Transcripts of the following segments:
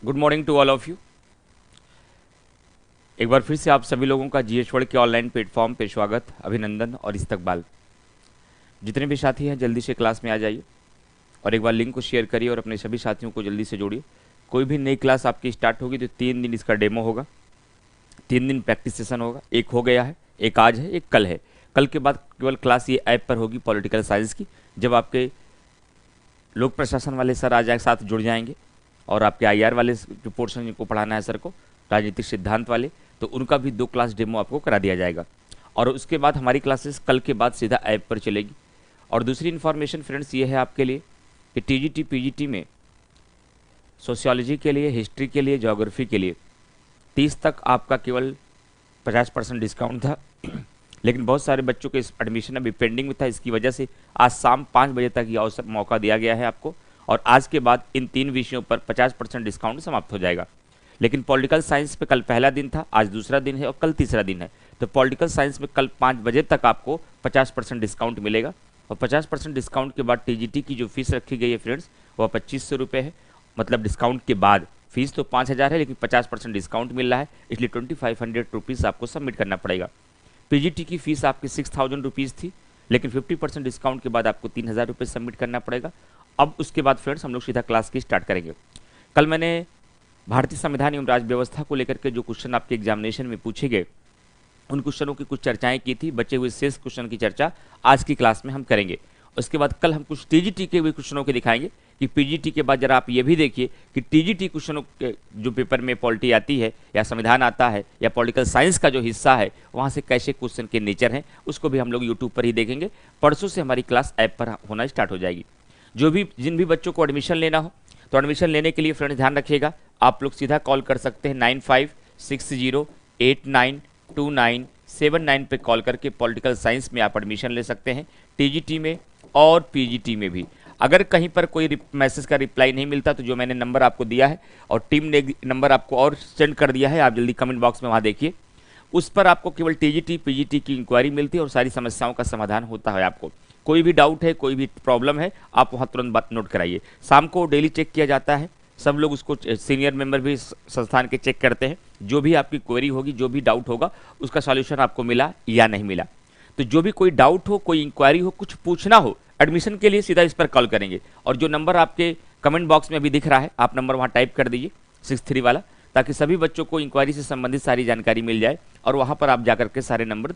Good morning to all of you. एक बार फिर से आप सभी लोगों का जीएस वर्ल्ड के ऑनलाइन प्लेटफॉर्म पे स्वागत, अभिनंदन और इस्तकबाल। जितने भी साथी हैं जल्दी से क्लास में आ जाइए और एक बार लिंक को शेयर करिए और अपने सभी साथियों को जल्दी से जोड़िए। कोई भी नई क्लास आपकी स्टार्ट होगी तो 3 दिन इसका डेमो होगा, 3 दिन प्रैक्टिस सेशन होगा। एक हो गया है, एक आज है, एक कल है। कल के बाद केवल क्लास ये ऐप पर होगी पॉलिटिकल साइंस की, जब आपके लोक प्रशासन वाले सर आ जाए साथ जुड़ जाएंगे और आपके आईआर वाले जो पोर्शन जिनको पढ़ाना है सर को, राजनीतिक सिद्धांत वाले, तो उनका भी 2 क्लास डेमो आपको करा दिया जाएगा। और उसके बाद हमारी क्लासेस कल के बाद सीधा ऐप पर चलेगी। और दूसरी इन्फॉर्मेशन फ्रेंड्स ये है आपके लिए कि टीजीटी पीजीटी में सोशियोलॉजी के लिए, हिस्ट्री के लिए, ज्योग्राफी के लिए 30 तक आपका केवल 50% डिस्काउंट था लेकिन बहुत सारे बच्चों के इस एडमिशन अभी पेंडिंग में था। इसकी वजह से आज शाम 5 बजे तक ये अवसर मौका दिया गया है आपको, और आज के बाद इन 3 विषयों पर 50% डिस्काउंट समाप्त हो जाएगा। लेकिन पॉलिटिकल साइंस पे कल पहला दिन था, आज दूसरा दिन है और कल तीसरा दिन है। तो पॉलिटिकल साइंस में कल 5 बजे तक आपको 50% डिस्काउंट मिलेगा। और 50% डिस्काउंट के बाद टीजीटी की जो फीस रखी गई है फ्रेंड्स वह 2500 रुपये है। मतलब डिस्काउंट के बाद फीस तो 5000 है, लेकिन 50% डिस्काउंट मिल रहा है, इसलिए 2500 रुपीज़ आपको सबमिट करना पड़ेगा। पीजीटी की फीस आपकी 6000 रुपीज़ थी, लेकिन 50% डिस्काउंट के बाद आपको 3000 रुपये सबमिट करना पड़ेगा। अब उसके बाद फ्रेंड्स हम लोग सीधा क्लास की स्टार्ट करेंगे। कल मैंने भारतीय संविधान एवं राज्य व्यवस्था को लेकर के जो क्वेश्चन आपके एग्जामिनेशन में पूछे गए उन क्वेश्चनों की कुछ चर्चाएं की थी। बचे हुए शेष क्वेश्चन की चर्चा आज की क्लास में हम करेंगे। उसके बाद कल हम कुछ टीजीटी के भी क्वेश्चनों के दिखाएंगे कि पीजीटी के बाद जरा आप ये भी देखिए कि टीजीटी क्वेश्चनों के जो पेपर में पॉलिटी आती है या संविधान आता है या पॉलिटिकल साइंस का जो हिस्सा है वहाँ से कैसे क्वेश्चन के नेचर हैं, उसको भी हम लोग यूट्यूब पर ही देखेंगे। परसों से हमारी क्लास ऐप पर होना स्टार्ट हो जाएगी। जिन भी बच्चों को एडमिशन लेना हो तो एडमिशन लेने के लिए फ्रेंड्स ध्यान रखिएगा, आप लोग सीधा कॉल कर सकते हैं 9560892979 पे कॉल करके पॉलिटिकल साइंस में आप एडमिशन ले सकते हैं, टीजीटी में और पीजीटी में भी। अगर कहीं पर कोई मैसेज का रिप्लाई नहीं मिलता तो जो मैंने नंबर आपको दिया है और टीम ने नंबर आपको और सेंड कर दिया है, आप जल्दी कमेंट बॉक्स में वहाँ देखिए, उस पर आपको केवल टीजीटी पीजीटी की इंक्वायरी मिलती है और सारी समस्याओं का समाधान होता है। आपको कोई भी डाउट है, कोई भी प्रॉब्लम है, आप वहाँ तुरंत बात नोट कराइए। शाम को डेली चेक किया जाता है, सब लोग उसको, सीनियर मेंबर भी संस्थान के चेक करते हैं। जो भी आपकी क्वेरी होगी, जो भी डाउट होगा, उसका सॉल्यूशन आपको मिला या नहीं मिला। तो जो भी कोई डाउट हो, कोई इंक्वायरी हो, कुछ पूछना हो एडमिशन के लिए, सीधा इस पर कॉल करेंगे। और जो नंबर आपके कमेंट बॉक्स में अभी दिख रहा है, आप नंबर वहाँ टाइप कर दीजिए 63 वाला, ताकि सभी बच्चों को इंक्वायरी से संबंधित सारी जानकारी मिल जाए और वहाँ पर आप जाकर के सारे नंबर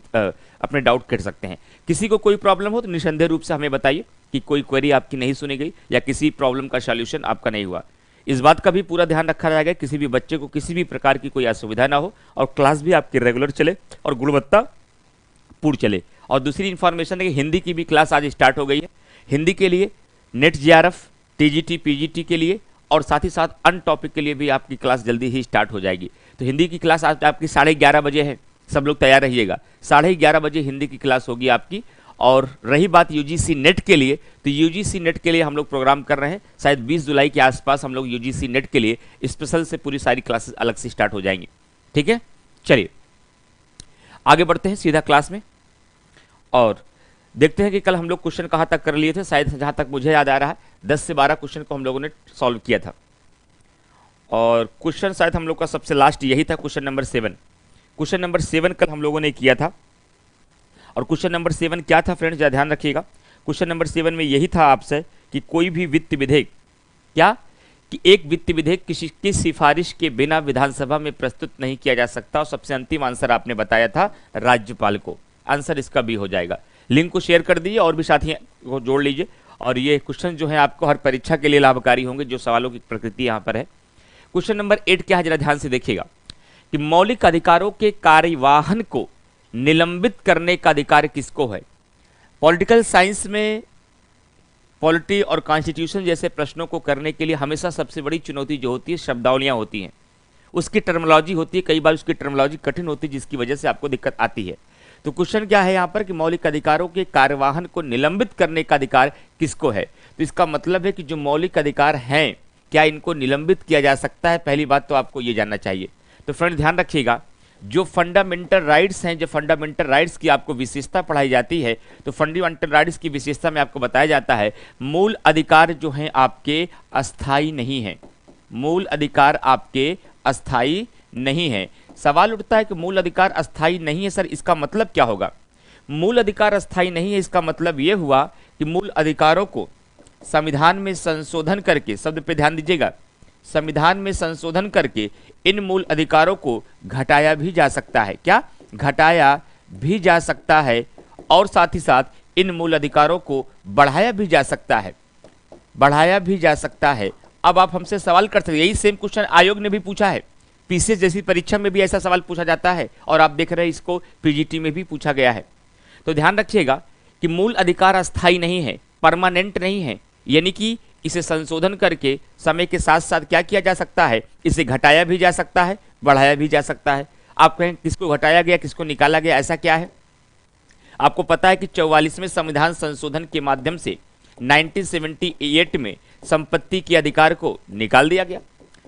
अपने डाउट कर सकते हैं। किसी को कोई प्रॉब्लम हो तो निसंदेह रूप से हमें बताइए कि कोई क्वेरी आपकी नहीं सुनी गई या किसी प्रॉब्लम का सॉल्यूशन आपका नहीं हुआ। इस बात का भी पूरा ध्यान रखा जाएगा किसी भी बच्चे को किसी भी प्रकार की कोई असुविधा ना हो और क्लास भी आपकी रेगुलर चले और गुणवत्ता पूर्ण चले। और दूसरी इन्फॉर्मेशन है कि हिंदी की भी क्लास आज स्टार्ट हो गई है। हिंदी के लिए नेट जेआरएफ, टीजीटी पीजीटी के लिए और साथ ही साथ अन टॉपिक के लिए भी आपकी क्लास जल्दी ही स्टार्ट हो जाएगी। तो हिंदी की क्लास आज आपकी 11:30 बजे है, सब लोग तैयार रहिएगा। 11:30 बजे हिंदी की क्लास होगी आपकी। और रही बात यूजीसी नेट के लिए, तो यूजीसी नेट के लिए हम लोग प्रोग्राम कर रहे हैं, शायद 20 जुलाई के आसपास हम लोग यूजीसी नेट के लिए स्पेशल से पूरी सारी क्लासेस अलग से स्टार्ट हो जाएंगी। ठीक है, चलिए आगे बढ़ते हैं सीधा क्लास में और देखते हैं कि कल हम लोग क्वेश्चन कहाँ तक कर लिए थे। शायद जहाँ तक मुझे याद आ रहा है 10 से 12 क्वेश्चन को हम लोगों ने सॉल्व किया था और क्वेश्चन शायद हम लोग का सबसे लास्ट यही था, क्वेश्चन नंबर 7। क्वेश्चन नंबर 7 कल हम लोगों ने किया था। और क्वेश्चन नंबर 7 क्या था फ्रेंड्स, जरा ध्यान रखिएगा। क्वेश्चन नंबर 7 में यही था आपसे कि कोई भी वित्त विधेयक, क्या कि एक वित्त विधेयक किसी की सिफारिश के बिना विधानसभा में प्रस्तुत नहीं किया जा सकता। और सबसे अंतिम आंसर आपने बताया था राज्यपाल को। आंसर इसका भी हो जाएगा। लिंक को शेयर कर दीजिए और भी साथी को जोड़ लीजिए। और ये क्वेश्चन जो है आपको हर परीक्षा के लिए लाभकारी होंगे, जो सवालों की प्रकृति यहाँ पर है। क्वेश्चन नंबर 8 क्या है, जरा ध्यान से देखिएगा कि मौलिक अधिकारों के कार्यवाहन को निलंबित करने का अधिकार किसको है। पॉलिटिकल साइंस में पॉलिटी और कॉन्स्टिट्यूशन जैसे प्रश्नों को करने के लिए हमेशा सबसे बड़ी चुनौती जो होती है शब्दावलियां होती हैं, उसकी टर्मिनोलॉजी होती है। कई बार उसकी टर्मिनोलॉजी कठिन होती है जिसकी वजह से आपको दिक्कत आती है। तो क्वेश्चन क्या है यहाँ पर कि मौलिक अधिकारों के कार्यवाहन को निलंबित करने का अधिकार किसको है। तो इसका मतलब है कि जो मौलिक अधिकार हैं क्या इनको निलंबित किया जा सकता है। पहली बात तो आपको ये जानना चाहिए। तो फ्रेंड ध्यान रखिएगा, जो फंडामेंटल राइट्स हैं, जो फंडामेंटल राइट्स की आपको विशेषता पढ़ाई जाती है, तो फंडामेंटल राइट्स की विशेषता में आपको बताया जाता है मूल अधिकार जो हैं आपके अस्थायी नहीं हैं। मूल अधिकार आपके अस्थाई नहीं है। सवाल उठता है कि मूल अधिकार अस्थाई नहीं है सर, इसका मतलब क्या होगा? मूल अधिकार अस्थाई नहीं है, इसका मतलब यह हुआ कि मूल अधिकारों को संविधान में संशोधन करके, शब्द पे ध्यान दीजिएगा, संविधान में संशोधन करके इन मूल अधिकारों को घटाया भी जा सकता है। क्या? घटाया भी जा सकता है, और साथ ही साथ इन मूल अधिकारों को बढ़ाया भी जा सकता है, बढ़ाया भी जा सकता है। अब आप हमसे सवाल कर सकते हैं, यही सेम क्वेश्चन आयोग ने भी पूछा है, पीसीएस जैसी परीक्षा में भी ऐसा सवाल पूछा जाता है, और आप देख रहे हैं इसको पीजीटी में भी पूछा गया है। तो ध्यान रखिएगा कि मूल अधिकार अस्थाई नहीं है, परमानेंट नहीं है, यानी कि इसे संशोधन करके समय के साथ साथ क्या किया जा सकता है, इसे घटाया भी जा सकता है, बढ़ाया भी जा सकता है। आप कहें किसको घटाया गया, किसको निकाला गया, ऐसा क्या है? आपको पता है कि 44वें संविधान संशोधन के माध्यम से 1978 में संपत्ति के अधिकार को निकाल दिया गया,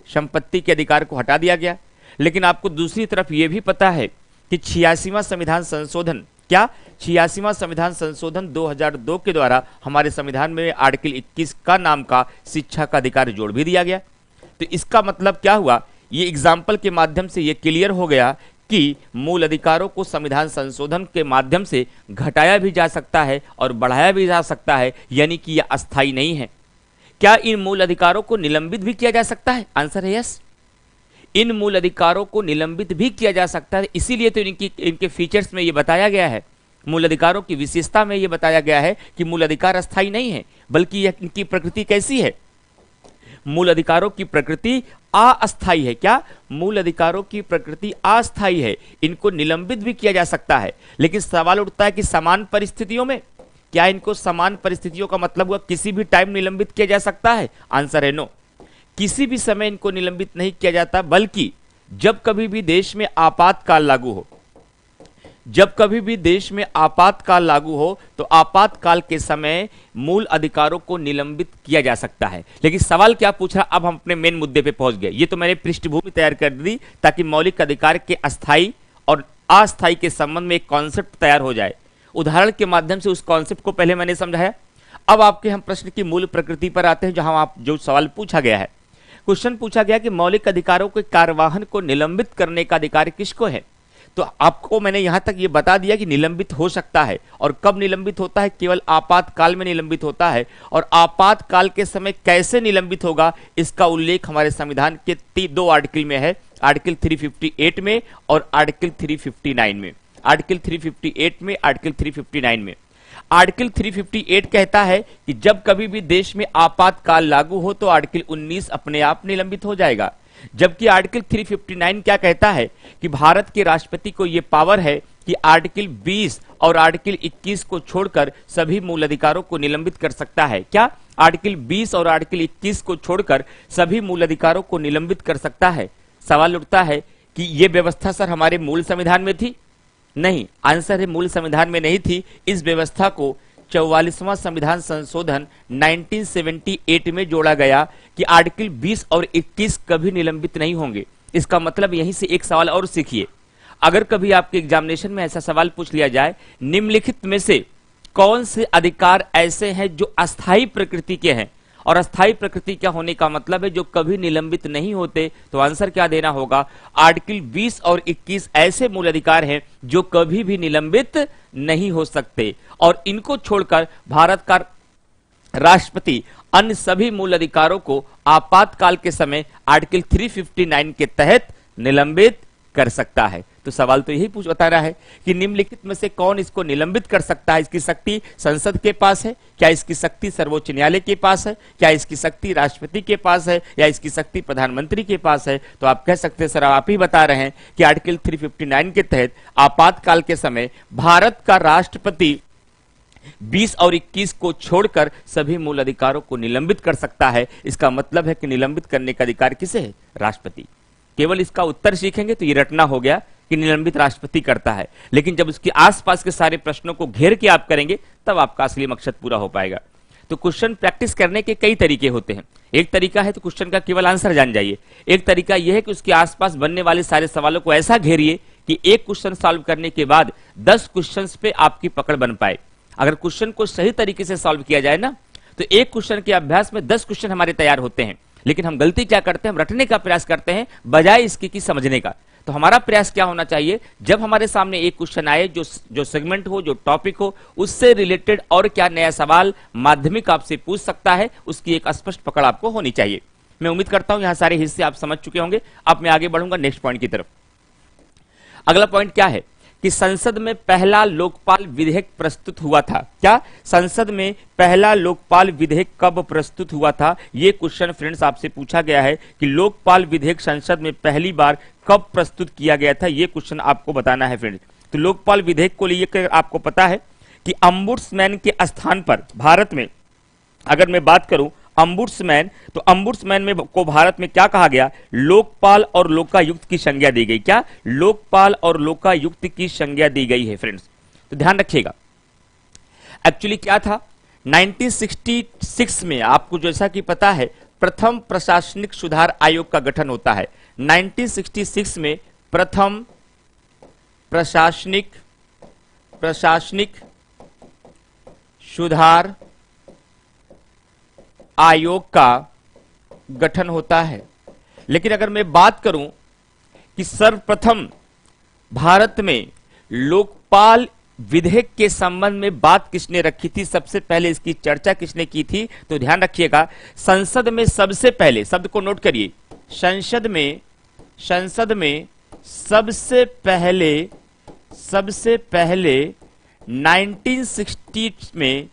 संपत्ति के अधिकार को हटा दिया गया। लेकिन आपको दूसरी तरफ यह भी पता है कि 86वां संविधान संशोधन, क्या 86वां संविधान संशोधन 2002 के द्वारा हमारे संविधान में आर्टिकल 21 का नाम का शिक्षा का अधिकार जोड़ भी दिया गया। तो इसका मतलब क्या हुआ, ये एग्जाम्पल के माध्यम से ये क्लियर हो गया कि मूल अधिकारों को संविधान संशोधन के माध्यम से घटाया भी जा सकता है और बढ़ाया भी जा सकता है, यानी कि यह अस्थाई नहीं है। क्या इन मूल अधिकारों को निलंबित भी किया जा सकता है? आंसर है यस, इन मूल अधिकारों को निलंबित भी किया जा सकता है। इसीलिए तो इनके फीचर्स में ये बताया गया है, मूल अधिकारों की विशेषता में ये बताया गया है कि मूल अधिकार अस्थाई नहीं है, बल्कि यह इनकी प्रकृति कैसी है, मूल अधिकारों की प्रकृति अस्थाई है। क्या? मूल अधिकारों की प्रकृति अस्थाई है, इनको निलंबित भी किया जा सकता है। लेकिन सवाल उठता है कि समान परिस्थितियों में, क्या इनको समान परिस्थितियों का मतलब हुआ किसी भी टाइम निलंबित किया जा सकता है? आंसर है नो, किसी भी समय इनको निलंबित नहीं किया जाता, बल्कि जब कभी भी देश में आपातकाल लागू हो, जब कभी भी देश में आपातकाल लागू हो तो आपातकाल के समय मूल अधिकारों को निलंबित किया जा सकता है। लेकिन सवाल क्या पूछ रहा, अब हम अपने मेन मुद्दे पे पहुंच गए। ये तो मैंने पृष्ठभूमि तैयार कर दी ताकि मौलिक अधिकार के अस्थाई और अस्थाई के संबंध में एक कॉन्सेप्ट तैयार हो जाए। उदाहरण के माध्यम से उस कॉन्सेप्ट को पहले मैंने समझाया। अब आपके हम प्रश्न की मूल प्रकृति पर आते हैं, जहां आप जो सवाल पूछा गया है, क्वेश्चन पूछा गया कि मौलिक अधिकारों के कार्यवाहन को निलंबित करने का अधिकार किसको है? तो आपको मैंने यहां तक ये बता दिया कि निलंबित हो सकता है, और कब निलंबित होता है, केवल आपातकाल में निलंबित होता है। और आपातकाल के समय कैसे निलंबित होगा, इसका उल्लेख हमारे संविधान के 2 आर्टिकल में है, आर्टिकल 358 में और आर्टिकल 359 में। आर्टिकल 358 में, आर्टिकल 359 में। आर्टिकल 358 कहता है कि जब कभी भी देश में आपातकाल लागू हो तो आर्टिकल 19 अपने आप निलंबित हो जाएगा। जबकि आर्टिकल 359 क्या कहता है कि भारत के राष्ट्रपति को यह पावर है कि आर्टिकल 20 और आर्टिकल 21 को छोड़कर सभी मूल अधिकारों को निलंबित कर सकता है। क्या? आर्टिकल 20 और आर्टिकल 21 को छोड़कर सभी मूल अधिकारों को निलंबित कर सकता है। सवाल उठता है कि यह व्यवस्था सर हमारे मूल संविधान में थी? नहीं, आंसर है मूल संविधान में नहीं थी। इस व्यवस्था को 44वां संविधान संशोधन 1978 में जोड़ा गया कि आर्टिकल 20 और 21 कभी निलंबित नहीं होंगे। इसका मतलब यहीं से एक सवाल और सीखिए, अगर कभी आपके एग्जामिनेशन में ऐसा सवाल पूछ लिया जाए, निम्नलिखित में से कौन से अधिकार ऐसे हैं जो अस्थायी प्रकृति के हैं, और अस्थायी प्रकृति क्या होने का मतलब है जो कभी निलंबित नहीं होते, तो आंसर क्या देना होगा, आर्टिकल 20 और 21 ऐसे मूल अधिकार हैं जो कभी भी निलंबित नहीं हो सकते, और इनको छोड़कर भारत का राष्ट्रपति अन्य सभी मूल अधिकारों को आपातकाल के समय आर्टिकल 359 के तहत निलंबित कर सकता है। तो सवाल तो यही बता रहा है कि निम्नलिखित में से कौन इसको निलंबित कर सकता है। इसकी शक्ति संसद के पास है, क्या इसकी शक्ति सर्वोच्च न्यायालय के पास है, क्या इसकी शक्ति राष्ट्रपति के पास है, या इसकी शक्ति प्रधानमंत्री के पास है? तो आप कह सकते हैं सर आप ही बता रहे हैं कि आर्टिकल 359 के तहत आपातकाल के समय भारत का राष्ट्रपति 20 और 21 को छोड़कर सभी मूल अधिकारों को निलंबित कर सकता है। इसका मतलब है कि निलंबित करने का अधिकार किसे है? राष्ट्रपति। केवल इसका उत्तर सीखेंगे तो ये रटना हो गया कि निलंबित राष्ट्रपति करता है, लेकिन जब उसके आसपास के सारे प्रश्नों को घेर के आप करेंगे तब आपका असली मकसद पूरा हो पाएगा। तो क्वेश्चन प्रैक्टिस करने के कई तरीके होते हैं। एक तरीका है तो क्वेश्चन का केवल आंसर जान जाइए, एक तरीका यह है कि उसके आसपास बनने वाले सारे सवालों को ऐसा घेरिए कि एक क्वेश्चन सॉल्व करने के बाद 10 क्वेश्चन पे आपकी पकड़ बन पाए। अगर क्वेश्चन को सही तरीके से सॉल्व किया जाए ना, तो एक क्वेश्चन के अभ्यास में 10 क्वेश्चन हमारे तैयार होते हैं। लेकिन हम गलती क्या करते हैं, हम रटने का प्रयास करते हैं बजाय इसकी कि समझने का। तो हमारा प्रयास क्या होना चाहिए, जब हमारे सामने एक क्वेश्चन आए, जो सेगमेंट हो, जो टॉपिक हो, उससे रिलेटेड और क्या नया सवाल माध्यमिक आपसे पूछ सकता है, उसकी एक स्पष्ट पकड़ आपको होनी चाहिए। मैं उम्मीद करता हूं यहां सारे हिस्से आप समझ चुके होंगे। अब मैं आगे बढ़ूंगा नेक्स्ट पॉइंट की तरफ। अगला पॉइंट क्या है कि संसद में पहला लोकपाल विधेयक प्रस्तुत हुआ था। क्या संसद में पहला लोकपाल विधेयक कब प्रस्तुत हुआ था? यह क्वेश्चन फ्रेंड्स आपसे पूछा गया है कि लोकपाल विधेयक संसद में पहली बार कब प्रस्तुत किया गया था, यह क्वेश्चन आपको बताना है फ्रेंड्स। तो लोकपाल विधेयक को लेकर आपको पता है कि अम्बुड्समैन के स्थान पर भारत में, अगर मैं बात करूं अम्बुड्समैन, तो अम्बुड्समैन में को भारत में क्या कहा गया, लोकपाल और लोकायुक्त की संज्ञा दी गई। क्या लोकपाल और लोकायुक्त की संज्ञा दी गई है फ्रेंड्स, तो ध्यान रखिएगा। एक्चुअली क्या था 1966 में, आपको जैसा कि पता है प्रथम प्रशासनिक सुधार आयोग का गठन होता है। 1966 में प्रथम प्रशासनिक सुधार आयोग का गठन होता है। लेकिन अगर मैं बात करूं कि सर्वप्रथम भारत में लोकपाल विधेयक के संबंध में बात किसने रखी थी, सबसे पहले इसकी चर्चा किसने की थी, तो ध्यान रखिएगा संसद में सबसे पहले, शब्द को नोट करिए, संसद में सबसे पहले 1960 में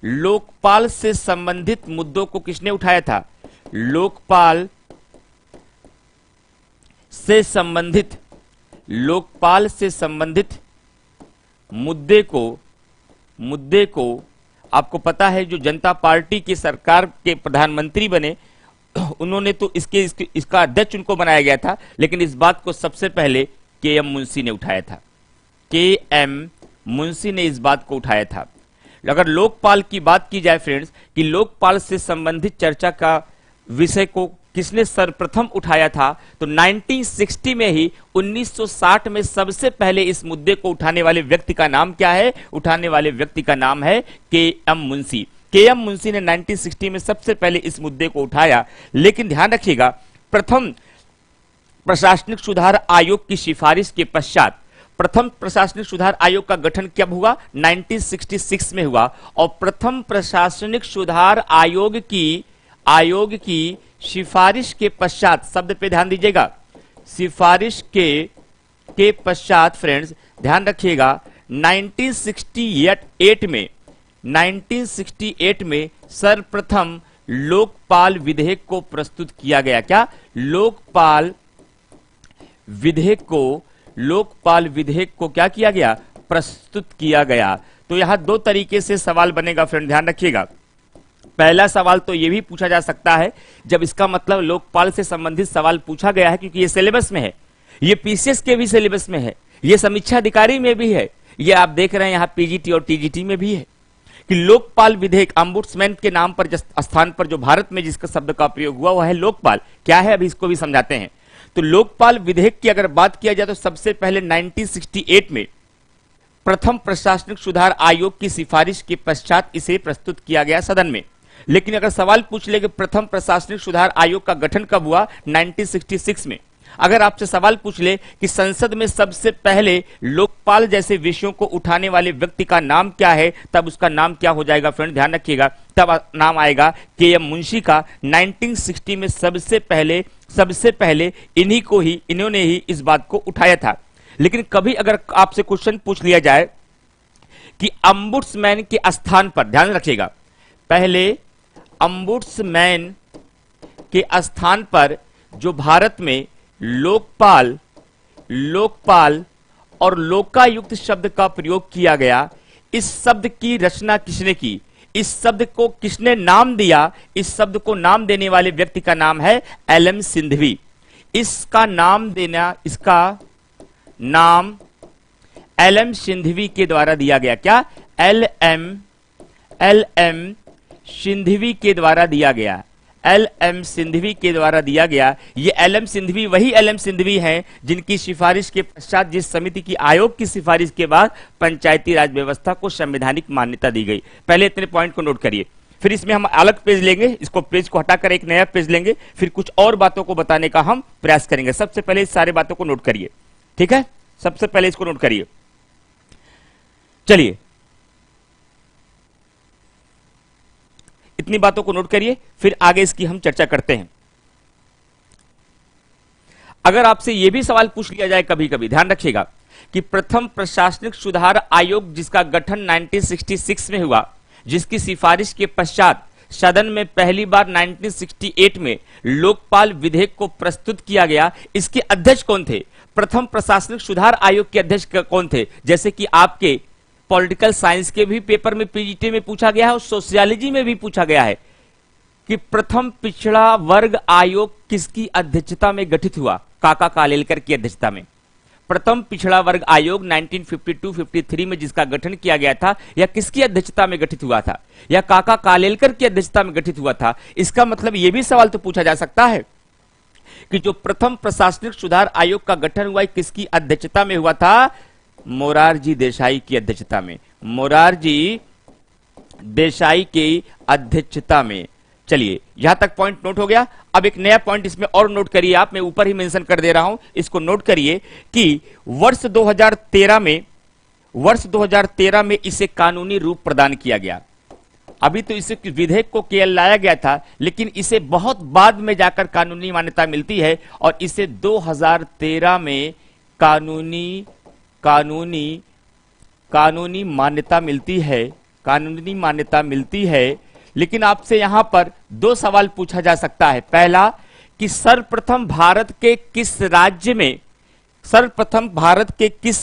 लोकपाल से संबंधित मुद्दों को किसने उठाया था, लोकपाल से संबंधित मुद्दे को आपको पता है जो जनता पार्टी की सरकार के प्रधानमंत्री बने, उन्होंने तो इसका अध्यक्ष उनको बनाया गया था, लेकिन इस बात को सबसे पहले के.एम. मुंशी ने उठाया था। के.एम. मुंशी ने इस बात को उठाया था। अगर लोकपाल की बात की जाए फ्रेंड्स कि लोकपाल से संबंधित चर्चा का विषय को किसने सर्वप्रथम उठाया था, तो 1960 में ही 1960 में सबसे पहले इस मुद्दे को उठाने वाले व्यक्ति का नाम क्या है, उठाने वाले व्यक्ति का नाम है के.एम. मुंशी। के.एम. मुंशी ने 1960 में सबसे पहले इस मुद्दे को उठाया। लेकिन ध्यान रखिएगा प्रथम प्रशासनिक सुधार आयोग की सिफारिश के पश्चात प्रथम प्रशासनिक सुधार आयोग का गठन कब हुआ, 1966 में हुआ। और प्रथम प्रशासनिक सुधार आयोग की सिफारिश के पश्चात, शब्द पे ध्यान दीजिएगा, सिफारिश के पश्चात फ्रेंड्स ध्यान रखिएगा 1968 में सर्वप्रथम लोकपाल विधेयक को प्रस्तुत किया गया। क्या लोकपाल विधेयक को क्या किया गया, प्रस्तुत किया गया। तो यहां दो तरीके से सवाल बनेगा फ्रेंड, ध्यान रखिएगा। पहला सवाल तो यह भी पूछा जा सकता है जब इसका मतलब लोकपाल से संबंधित सवाल पूछा गया है, क्योंकि ये सिलेबस में है, ये पीसीएस के भी सिलेबस में है, ये समीक्षा अधिकारी में भी है, ये आप देख रहे हैं यहां पीजीटी और टीजीटी में भी है कि लोकपाल विधेयक अम्बुड्समैन के नाम पर स्थान पर जो भारत में जिसका शब्द का प्रयोग हुआ वह है लोकपाल। क्या है अभी इसको भी समझाते हैं। तो लोकपाल विधेयक की अगर बात किया जाए तो सबसे पहले 1968 में प्रथम प्रशासनिक सुधार आयोग की सिफारिश के पश्चात इसे प्रस्तुत किया गया सदन में। लेकिन अगर सवाल पूछ ले कि प्रथम प्रशासनिक सुधार आयोग का गठन कब हुआ, 1966 में। अगर आपसे सवाल पूछ ले कि संसद में सबसे पहले लोकपाल जैसे विषयों को उठाने वाले व्यक्ति का नाम क्या है, तब उसका नाम क्या हो जाएगा फ्रेंड, ध्यान रखिएगा, तब नाम आएगा के.एम. मुंशी का। 1960 में सबसे पहले इन्होंने ही इस बात को उठाया था। लेकिन कभी अगर आपसे क्वेश्चन पूछ लिया जाए कि अम्बुड्समैन के स्थान पर, ध्यान रखिएगा, पहले अम्बुड्समैन के स्थान पर जो भारत में लोकपाल और लोकायुक्त शब्द का प्रयोग किया गया, इस शब्द की रचना किसने की, इस शब्द को किसने नाम दिया, इस शब्द को नाम देने वाले व्यक्ति का नाम है एल.एम. सिंघवी। इसका नाम एल.एम. सिंघवी के द्वारा दिया गया। क्या एल.एम. सिंघवी के द्वारा दिया गया, एल.एम. सिंघवी के द्वारा दिया गया। ये एल.एम. सिंघवी वही एल.एम. सिंघवी हैं जिनकी सिफारिश के पश्चात, जिस समिति की आयोग की सिफारिश के बाद पंचायती राज व्यवस्था को संवैधानिक मान्यता दी गई। पहले इतने पॉइंट को नोट करिए, फिर इसमें हम अलग पेज लेंगे, इसको पेज को हटाकर एक नया पेज लेंगे, फिर कुछ और बातों को बताने का हम प्रयास करेंगे। सबसे पहले इस सारे बातों को नोट करिए, ठीक है, सबसे पहले इसको नोट करिए। चलिए इतनी बातों को नोट करिए, फिर आगे इसकी हम चर्चा करते हैं। अगर आपसे यह भी सवाल पूछ लिया जाए कभी कभी, ध्यान रखिएगा कि प्रथम प्रशासनिक सुधार आयोग जिसका गठन 1966 में हुआ, जिसकी सिफारिश के पश्चात सदन में पहली बार 1968 में लोकपाल विधेयक को प्रस्तुत किया गया, इसके अध्यक्ष कौन थे? प्रथम प्रशासनिक सुधार आयोग के अध्यक्ष कौन थे? जैसे कि आपके पॉलिटिकल साइंस के भी पेपर में पीजीटी में पूछा गया है और सोशियोलॉजी में भी पूछा गया है कि प्रथम पिछड़ा वर्ग आयोग किसकी अध्यक्षता में गठित हुआ? काका कालेलकर की अध्यक्षता में। प्रथम पिछड़ा वर्ग आयोग 1952-53 में जिसका गठन किया गया था, यह किसकी अध्यक्षता में गठित हुआ था? यह काका कालेलकर की अध्यक्षता में गठित हुआ था। इसका मतलब यह भी सवाल तो पूछा जा सकता है कि जो प्रथम प्रशासनिक सुधार आयोग का गठन हुआ किसकी अध्यक्षता में हुआ था? मोरारजी देसाई की अध्यक्षता में, मोरारजी देसाई की अध्यक्षता में। चलिए यहां तक पॉइंट नोट हो गया। अब एक नया पॉइंट इसमें और नोट करिए आप, मैं ऊपर ही मेंशन कर दे रहा हूं, इसको नोट करिए कि वर्ष 2013 में इसे कानूनी रूप प्रदान किया गया। अभी तो इसे विधेयक को केवल लाया गया था, लेकिन इसे बहुत बाद में जाकर कानूनी मान्यता मिलती है और इसे 2013 में कानूनी मान्यता मिलती है। लेकिन आपसे यहां पर दो सवाल पूछा जा सकता है। पहला कि सर्वप्रथम भारत के किस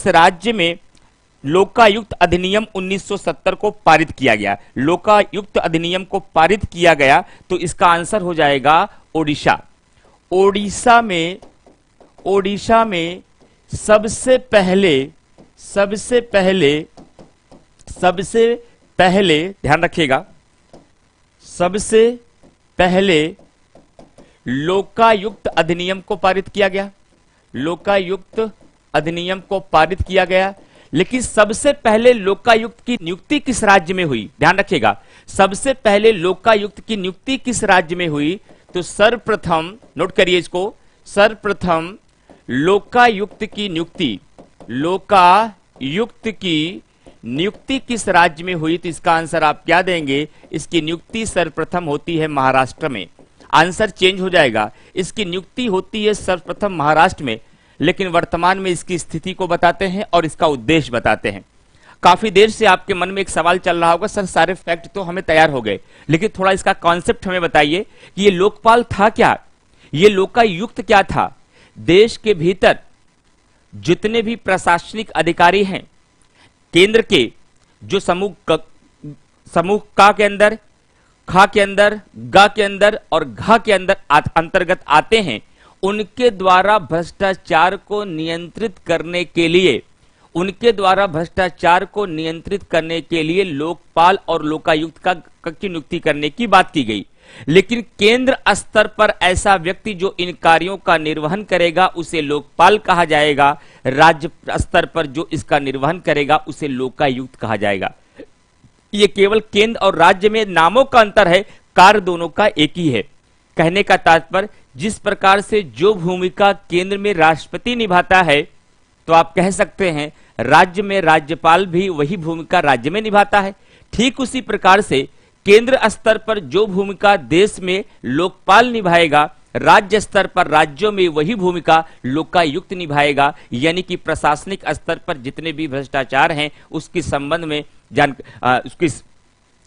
राज्य में लोकायुक्त अधिनियम 1970 को पारित किया गया? लोकायुक्त अधिनियम को पारित किया गया तो इसका आंसर हो जाएगा ओडिशा। ओडिशा में सबसे पहले ध्यान रखिएगा, सबसे पहले लोकायुक्त अधिनियम को पारित किया गया। लोकायुक्त अधिनियम को पारित किया गया, लेकिन सबसे पहले लोकायुक्त की नियुक्ति किस राज्य में हुई? ध्यान रखिएगा, सबसे पहले लोकायुक्त की नियुक्ति किस राज्य में हुई? तो सर्वप्रथम, नोट करिए इसको, सर्वप्रथम लोकायुक्त की नियुक्ति किस राज्य में हुई? तो इसका आंसर आप क्या देंगे? इसकी नियुक्ति सर्वप्रथम होती है महाराष्ट्र में। आंसर चेंज हो जाएगा, इसकी नियुक्ति होती है सर्वप्रथम महाराष्ट्र में, लेकिन वर्तमान में इसकी स्थिति को बताते हैं और इसका उद्देश्य बताते हैं। काफी देर से आपके मन में एक सवाल चल रहा होगा, सर सारे फैक्ट तो हमें तैयार हो गए, लेकिन थोड़ा इसका कॉन्सेप्ट हमें बताइए कि ये लोकपाल था क्या, ये लोकायुक्त क्या था? देश के भीतर जितने भी प्रशासनिक अधिकारी हैं, केंद्र के जो समूह का के अंदर, खा के अंदर, गा के अंदर और घा के अंदर अंतर्गत आते हैं, उनके द्वारा भ्रष्टाचार को नियंत्रित करने के लिए लोकपाल और लोकायुक्त की नियुक्ति करने की बात की गई। लेकिन केंद्र स्तर पर ऐसा व्यक्ति जो इन कार्यों का निर्वहन करेगा उसे लोकपाल कहा जाएगा, राज्य स्तर पर जो इसका निर्वहन करेगा उसे लोकायुक्त कहा जाएगा। ये केवल केंद्र और राज्य में नामों का अंतर है, कार्य दोनों का एक ही है। कहने का तात्पर्य, जिस प्रकार से जो भूमिका केंद्र में राष्ट्रपति निभाता है, तो आप कह सकते हैं राज्य में राज्यपाल भी वही भूमिका राज्य में निभाता है। ठीक उसी प्रकार से केंद्र स्तर पर जो भूमिका देश में लोकपाल निभाएगा, राज्य स्तर पर राज्यों में वही भूमिका लोकायुक्त निभाएगा। यानी कि प्रशासनिक स्तर पर जितने भी भ्रष्टाचार हैं उसके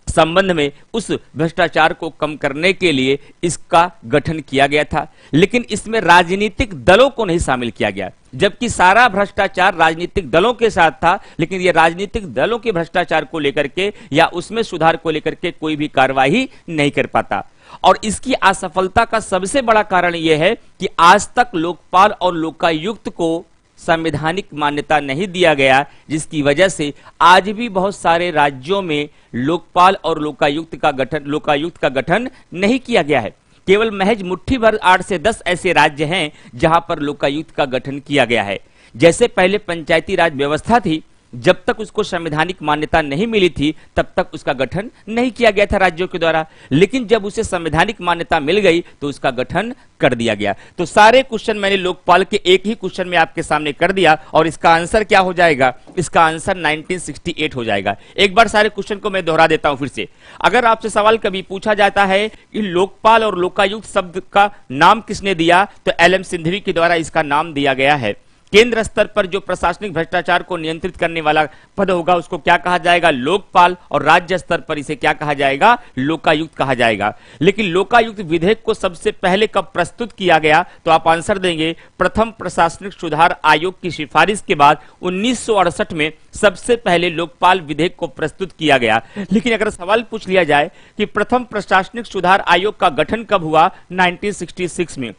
संबंध में उस भ्रष्टाचार को कम करने के लिए इसका गठन किया गया था। लेकिन इसमें राजनीतिक दलों को नहीं शामिल किया गया, जबकि सारा भ्रष्टाचार राजनीतिक दलों के साथ था। लेकिन ये राजनीतिक दलों के भ्रष्टाचार को लेकर के या उसमें सुधार को लेकर के कोई भी कार्रवाई नहीं कर पाता। और इसकी असफलता का सबसे बड़ा कारण यह है कि आज तक लोकपाल और लोकायुक्त को संवैधानिक मान्यता नहीं दिया गया, जिसकी वजह से आज भी बहुत सारे राज्यों में लोकपाल और लोकायुक्त का गठन नहीं किया गया है। केवल महज मुट्ठी भर 8 से 10 ऐसे राज्य हैं जहां पर लोकायुक्त का गठन किया गया है। जैसे पहले पंचायती राज व्यवस्था थी, जब तक उसको संवैधानिक मान्यता नहीं मिली थी तब तक उसका गठन नहीं किया गया था राज्यों के द्वारा, लेकिन जब उसे संवैधानिक मान्यता मिल गई तो उसका गठन कर दिया गया। तो सारे क्वेश्चन मैंने लोकपाल के एक ही क्वेश्चन में आपके सामने कर दिया और इसका आंसर क्या हो जाएगा, इसका आंसर 1968 हो जाएगा। एक बार सारे क्वेश्चन को मैं दोहरा देता हूं फिर से। अगर आपसे सवाल कभी पूछा जाता है कि लोकपाल और लोकायुक्त शब्द का नाम किसने दिया, तो एल.एम. सिंघवी के द्वारा इसका नाम दिया गया है। केंद्र स्तर पर जो प्रशासनिक भ्रष्टाचार को नियंत्रित करने वाला पद होगा उसको क्या कहा जाएगा, लोकपाल, और राज्य स्तर पर इसे क्या कहा जाएगा, लोकायुक्त कहा जाएगा। लेकिन लोकायुक्त विधेयक को सबसे पहले कब प्रस्तुत किया गया, तो आप आंसर देंगे प्रथम प्रशासनिक सुधार आयोग की सिफारिश के बाद 1968 में सबसे पहले लोकपाल विधेयक को प्रस्तुत किया गया। लेकिन अगर सवाल पूछ लिया जाए कि प्रथम प्रशासनिक सुधार आयोग का गठन कब हुआ, 1966 में।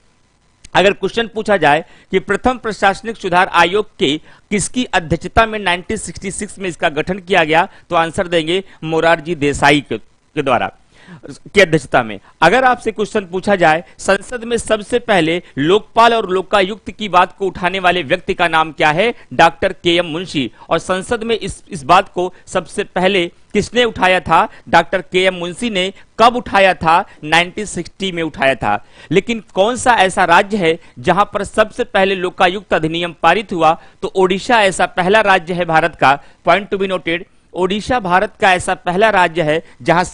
अगर क्वेश्चन पूछा जाए कि प्रथम प्रशासनिक सुधार आयोग के किसकी अध्यक्षता में 1966 में इसका गठन किया गया, तो आंसर देंगे मोरारजी देसाई के द्वारा की अध्यक्षता में। अगर आपसे क्वेश्चन पूछा जाए संसद में सबसे पहले लोकपाल और लोकायुक्त की बात को उठाने वाले व्यक्ति का नाम क्या है, डॉक्टर के.एम. मुंशी, और संसद में इस बात को सबसे पहले किसने उठाया था, डॉक्टर के.एम. मुंशी ने। कब उठाया था, 1960 में उठाया था। लेकिन कौन सा ऐसा राज्य है जहां पर सबसे पहले लोकायुक्त अधिनियम पारित हुआ, तो ओडिशा ऐसा पहला राज्य है भारत का। Point to be noted, Odisha Bharat का ऐसा पहला राज्य है जहां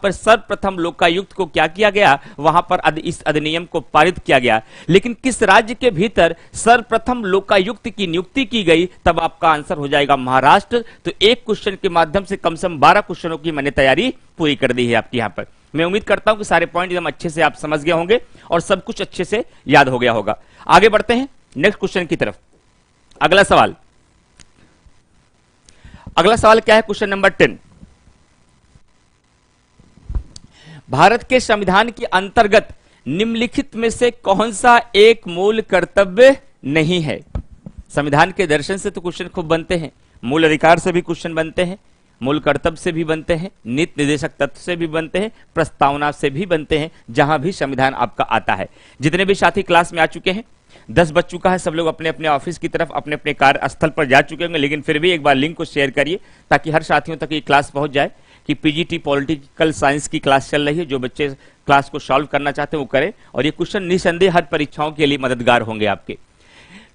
सर्वप्रथम लोकायुक्त को क्या किया गया, वहां पर इस अधिनियम को पारित किया गया। लेकिन किस राज्य के भीतर सर्वप्रथम लोकायुक्त की नियुक्ति की गई, तब आपका आंसर हो जाएगा महाराष्ट्र। तो एक क्वेश्चन के माध्यम से कम से कम 12 क्वेश्चनों की मैंने तैयारी पूरी कर दी है आपकी यहां पर। मैं उम्मीद करता हूं कि सारे पॉइंट एकदम अच्छे से आप समझ गए होंगे और सब कुछ अच्छे से याद हो गया होगा। आगे बढ़ते हैं नेक्स्ट क्वेश्चन की तरफ। अगला सवाल क्या है, क्वेश्चन नंबर 10। भारत के संविधान के अंतर्गत निम्नलिखित में से कौन सा एक मूल कर्तव्य नहीं है। संविधान के दर्शन से तो क्वेश्चन खूब बनते हैं, मूल अधिकार से भी क्वेश्चन बनते हैं, मूल कर्तव्य से भी बनते हैं, नीति निर्देशक तत्व से भी बनते हैं, प्रस्तावना से भी बनते हैं, जहां भी संविधान आपका आता है। जितने भी साथी क्लास में आ चुके हैं, 10 बज चुका है, सब लोग अपने अपने ऑफिस की तरफ अपने अपने कार्यस्थल पर जा चुके होंगे, लेकिन फिर भी एक बार लिंक को शेयर करिए ताकि हर साथियों तक ये क्लास पहुंच जाए कि पीजीटी पॉलिटिकल साइंस की क्लास चल रही है। जो बच्चे क्लास को सॉल्व करना चाहते हैं वो करें, और ये क्वेश्चन निसंदेह हर परीक्षाओं के लिए मददगार होंगे आपके।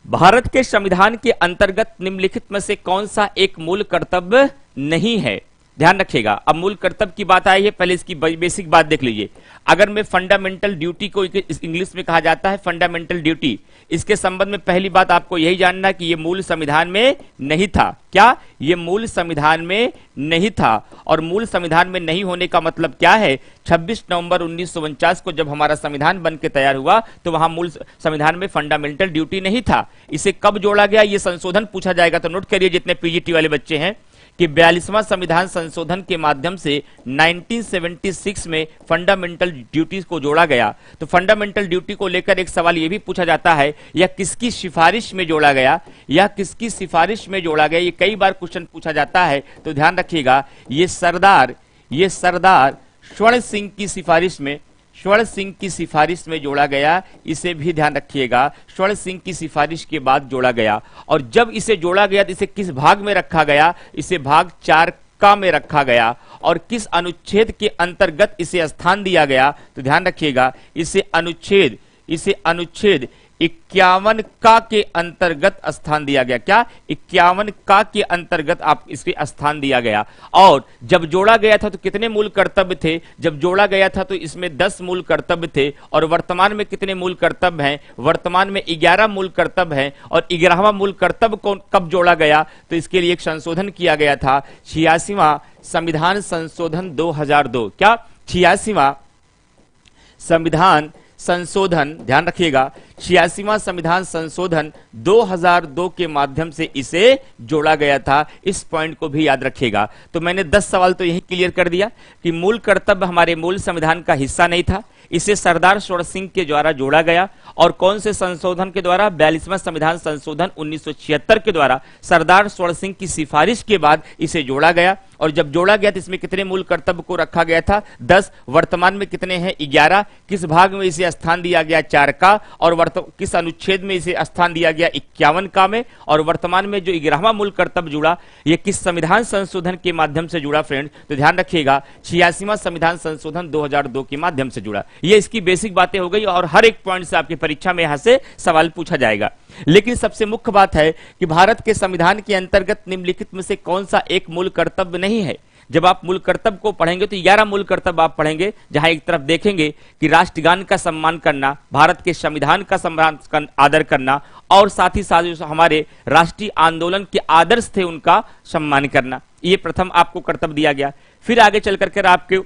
भारत के संविधान के अंतर्गत निम्नलिखित में से कौन सा एक मूल कर्तव्य नहीं है, ध्यान रखिएगा। अब मूल कर्तव्य की बात आई है, पहले इसकी बेसिक बात देख लीजिए। अगर मैं फंडामेंटल ड्यूटी को इंग्लिश में कहा जाता है फंडामेंटल ड्यूटी, इसके संबंध में पहली बात आपको यही जानना है कि यह मूल संविधान में नहीं था। क्या यह मूल संविधान में नहीं था? और मूल संविधान में नहीं होने का मतलब क्या है? 26 नवंबर 1949 को जब हमारा संविधान बन के तैयार हुआ तो वहां मूल संविधान में फंडामेंटल ड्यूटी नहीं था। इसे कब जोड़ा गया, यह संशोधन पूछा जाएगा, तो नोट करिए जितने पीजीटी वाले बच्चे हैं कि 42वां संविधान संशोधन के माध्यम से 1976 में फंडामेंटल ड्यूटीज को जोड़ा गया। तो फंडामेंटल ड्यूटी को लेकर एक सवाल यह भी पूछा जाता है, यह किसकी सिफारिश में जोड़ा गया, यह किसकी सिफारिश में जोड़ा गया, ये कई बार क्वेश्चन पूछा जाता है। तो ध्यान रखिएगा, ये सरदार स्वर्ण सिंह की सिफारिश में जोड़ा गया। इसे भी ध्यान रखिएगा, स्वर्ण सिंह की सिफारिश के बाद जोड़ा गया। और जब इसे जोड़ा गया तो इसे किस भाग में रखा गया? इसे भाग 4 का में रखा गया। और किस अनुच्छेद के अंतर्गत इसे स्थान दिया गया? तो ध्यान रखिएगा, इसे अनुच्छेद 51 का के अंतर्गत स्थान दिया गया। क्या? 51 का के अंतर्गत आप इसके स्थान दिया गया। और जब जोड़ा गया था तो कितने मूल कर्तव्य थे? जब जोड़ा गया था तो इसमें 10 मूल कर्तव्य थे। और वर्तमान में कितने मूल कर्तव्य हैं? वर्तमान में 11 मूल कर्तव्य हैं। और 11वां मूल कर्तव्य को कब जोड़ा गया? तो इसके लिए एक संशोधन किया गया था, 86वां संविधान संशोधन 2002। क्या? 86वां संविधान संशोधन, ध्यान रखिएगा, 86वां संविधान संशोधन 2002 के माध्यम से इसे जोड़ा गया था। इस पॉइंट को भी याद रखिएगा। तो मैंने 10 सवाल तो यही क्लियर कर दिया कि मूल कर्तव्य हमारे मूल संविधान का हिस्सा नहीं था, इसे सरदार स्वर्ण सिंह के द्वारा जोड़ा गया। और कौन से संशोधन के द्वारा? 42वां संविधान संशोधन 1976 के द्वारा सरदार स्वर्ण सिंह की सिफारिश के बाद इसे जोड़ा गया। और जब जोड़ा गया तो इसमें कितने मूल कर्तव्य को रखा गया था? 10। वर्तमान में कितने हैं? 11। किस भाग में इसे स्थान दिया गया? 4 का। और किस अनुच्छेद में इसे स्थान दिया गया? 51 का में। और वर्तमान में जो 11वां मूल कर्तव्य जुड़ा, ये किस संविधान संशोधन के माध्यम से जुड़ा फ्रेंड्स? तो ध्यान रखिएगा, 86वां संविधान संशोधन 2002 के माध्यम से जुड़ा। ये इसकी बेसिक बातें हो गई और हर एक पॉइंट से आपकी परीक्षा में यहां से सवाल पूछा जाएगा। लेकिन सबसे मुख्य बात है कि भारत के संविधान के अंतर्गत निम्नलिखित में से कौन सा एक मूल कर्तव्य नहीं है? जब आप मूल कर्तव्य को पढ़ेंगे तो 11 मूल कर्तव्य आप पढ़ेंगे, जहां एक तरफ देखेंगे कि राष्ट्रगान का सम्मान करना, भारत के संविधान का सम्मान आदर करना, और साथ ही साथ जो हमारे राष्ट्रीय आंदोलन के आदर्श थे उनका सम्मान करना, ये प्रथम आपको कर्तव्य दिया गया। फिर आगे चल करके आपके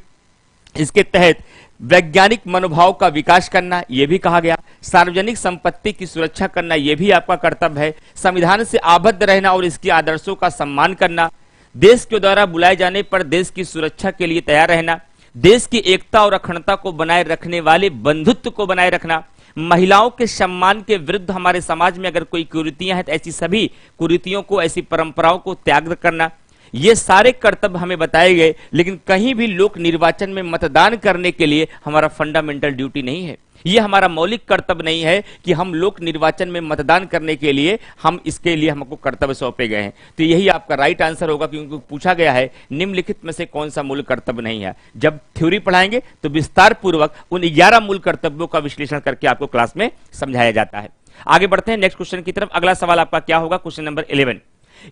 इसके तहत वैज्ञानिक मनोभाव का विकास करना, यह भी कहा गया। सार्वजनिक संपत्ति की सुरक्षा करना, यह भी आपका कर्तव्य है। संविधान से आबद्ध रहना और इसके आदर्शों का सम्मान करना, देश के द्वारा बुलाए जाने पर देश की सुरक्षा के लिए तैयार रहना, देश की एकता और अखंडता को बनाए रखने वाले बंधुत्व को बनाए रखना, महिलाओं के सम्मान के विरुद्ध हमारे समाज में अगर कोई कुरीतियां हैं तो ऐसी सभी कुरीतियों को, ऐसी परंपराओं को त्याग करना, ये सारे कर्तव्य हमें बताए गए। लेकिन कहीं भी लोक निर्वाचन में मतदान करने के लिए हमारा फंडामेंटल ड्यूटी नहीं है, ये हमारा मौलिक कर्तव्य नहीं है कि हम लोक निर्वाचन में मतदान करने के लिए हम इसके लिए हमको कर्तव्य सौंपे गए हैं। तो यही आपका राइट आंसर होगा, क्योंकि पूछा गया है निम्नलिखित में से कौन सा मूल कर्तव्य नहीं है। जब थ्योरी पढ़ाएंगे तो विस्तार पूर्वक उन 11 मूल कर्तव्यों का विश्लेषण करके आपको क्लास में समझाया जाता है। आगे बढ़ते हैं नेक्स्ट क्वेश्चन की तरफ। अगला सवाल आपका क्या होगा? Question number 11।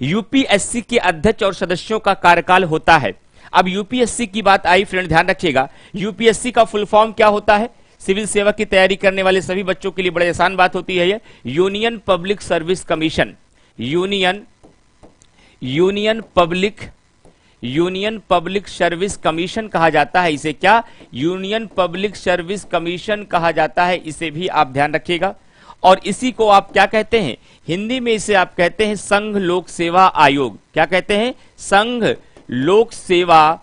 यूपीएससी के अध्यक्ष और सदस्यों का कार्यकाल होता है। अब यूपीएससी की बात आई फ्रेंड, ध्यान रखिएगा, यूपीएससी का फुल फॉर्म क्या होता है? सिविल सेवा की तैयारी करने वाले सभी बच्चों के लिए बड़े आसान बात होती है, ये union public service commission, union public service commission कहा जाता है इसे। क्या? यूनियन पब्लिक सर्विस कमीशन कहा जाता है, इसे भी आप ध्यान रखिएगा। और इसी को आप क्या कहते हैं? हिंदी में इसे आप कहते हैं संघ लोक सेवा आयोग। क्या कहते हैं? संघ लोक सेवा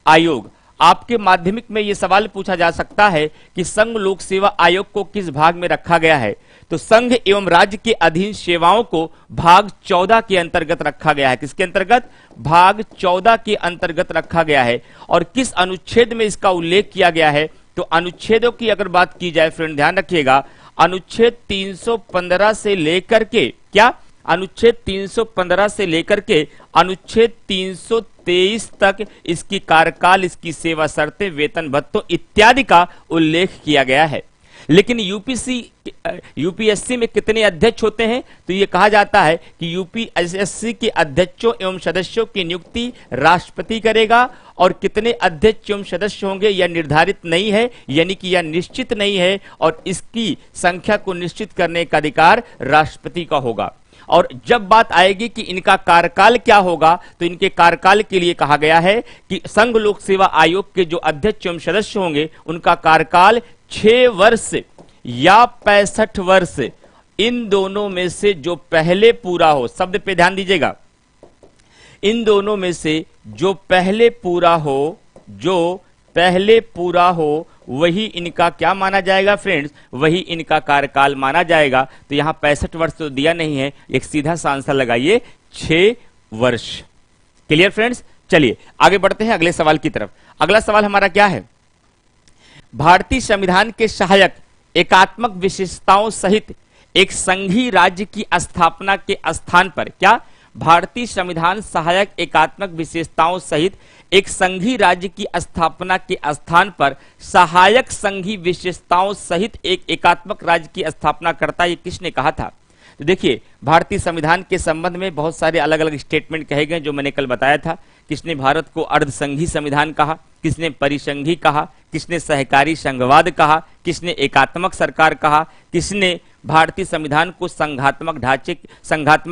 आयोग। आपके माध्यमिक में यह सवाल पूछा जा सकता है कि संघ लोक सेवा आयोग को किस भाग में रखा गया है? तो संघ एवं राज्य के अधीन सेवाओं को भाग 14 के अंतर्गत रखा गया है। किसके अंतर्गत? भाग 14 के अंतर्गत रखा गया है। और किस अनुच्छेद में इसका उल्लेख किया गया है? तो अनुच्छेदों की अगर बात की जाए फ्रेंड, ध्यान रखिएगा, अनुच्छेद 315 से लेकर के, क्या? अनुच्छेद 315 से लेकर के अनुच्छेद 323 तक इसकी कार्यकाल, इसकी सेवा शर्तें, वेतन भत्तों इत्यादि का उल्लेख किया गया है। लेकिन यूपीएससी में कितने अध्यक्ष होते हैं? तो यह कहा जाता है कि यूपीएससी के अध्यक्षों एवं सदस्यों की नियुक्ति राष्ट्रपति करेगा। और कितने अध्यक्ष एवं सदस्य होंगे यह निर्धारित नहीं है, यानी कि यह निश्चित नहीं है, और इसकी संख्या को निश्चित करने का अधिकार राष्ट्रपति का होगा। और जब बात आएगी कि इनका कार्यकाल क्या होगा, तो इनके कार्यकाल के लिए कहा गया है कि संघ लोक सेवा आयोग के जो अध्यक्ष एवं सदस्य होंगे उनका कार्यकाल 6 वर्ष या 65 वर्ष, इन दोनों में से जो पहले पूरा हो, शब्द पे ध्यान दीजिएगा, इन दोनों में से जो पहले पूरा हो वही इनका क्या माना जाएगा फ्रेंड्स? वही इनका कार्यकाल माना जाएगा। तो यहां 65 वर्ष तो दिया नहीं है, एक सीधा सा आंसर लगाइए 6 वर्ष। Clear friends? चलिए आगे बढ़ते हैं अगले सवाल की तरफ। अगला सवाल हमारा क्या है? भारतीय संविधान के सहायक एकात्मक विशेषताओं सहित एक संघीय राज्य की स्थापना के स्थान पर, क्या? भारतीय संविधान सहायक एकात्मक विशेषताओं सहित एक संघीय राज्य की स्थापना के स्थान पर सहायक संघीय विशेषताओं सहित एक एकात्मक राज्य की स्थापना करता, ये किसने कहा था? तो देखिए, भारतीय संविधान के संबंध में बहुत सारे अलग अलग स्टेटमेंट कहे गए जो मैंने कल बताया था। किसने भारत को अर्धसंघी संविधान कहा, किसने परिसंघी कहा, किसने सहकारी संघवाद कहा, किसने एकात्मक सरकार कहा, किसने भारतीय संविधान को संघात्मक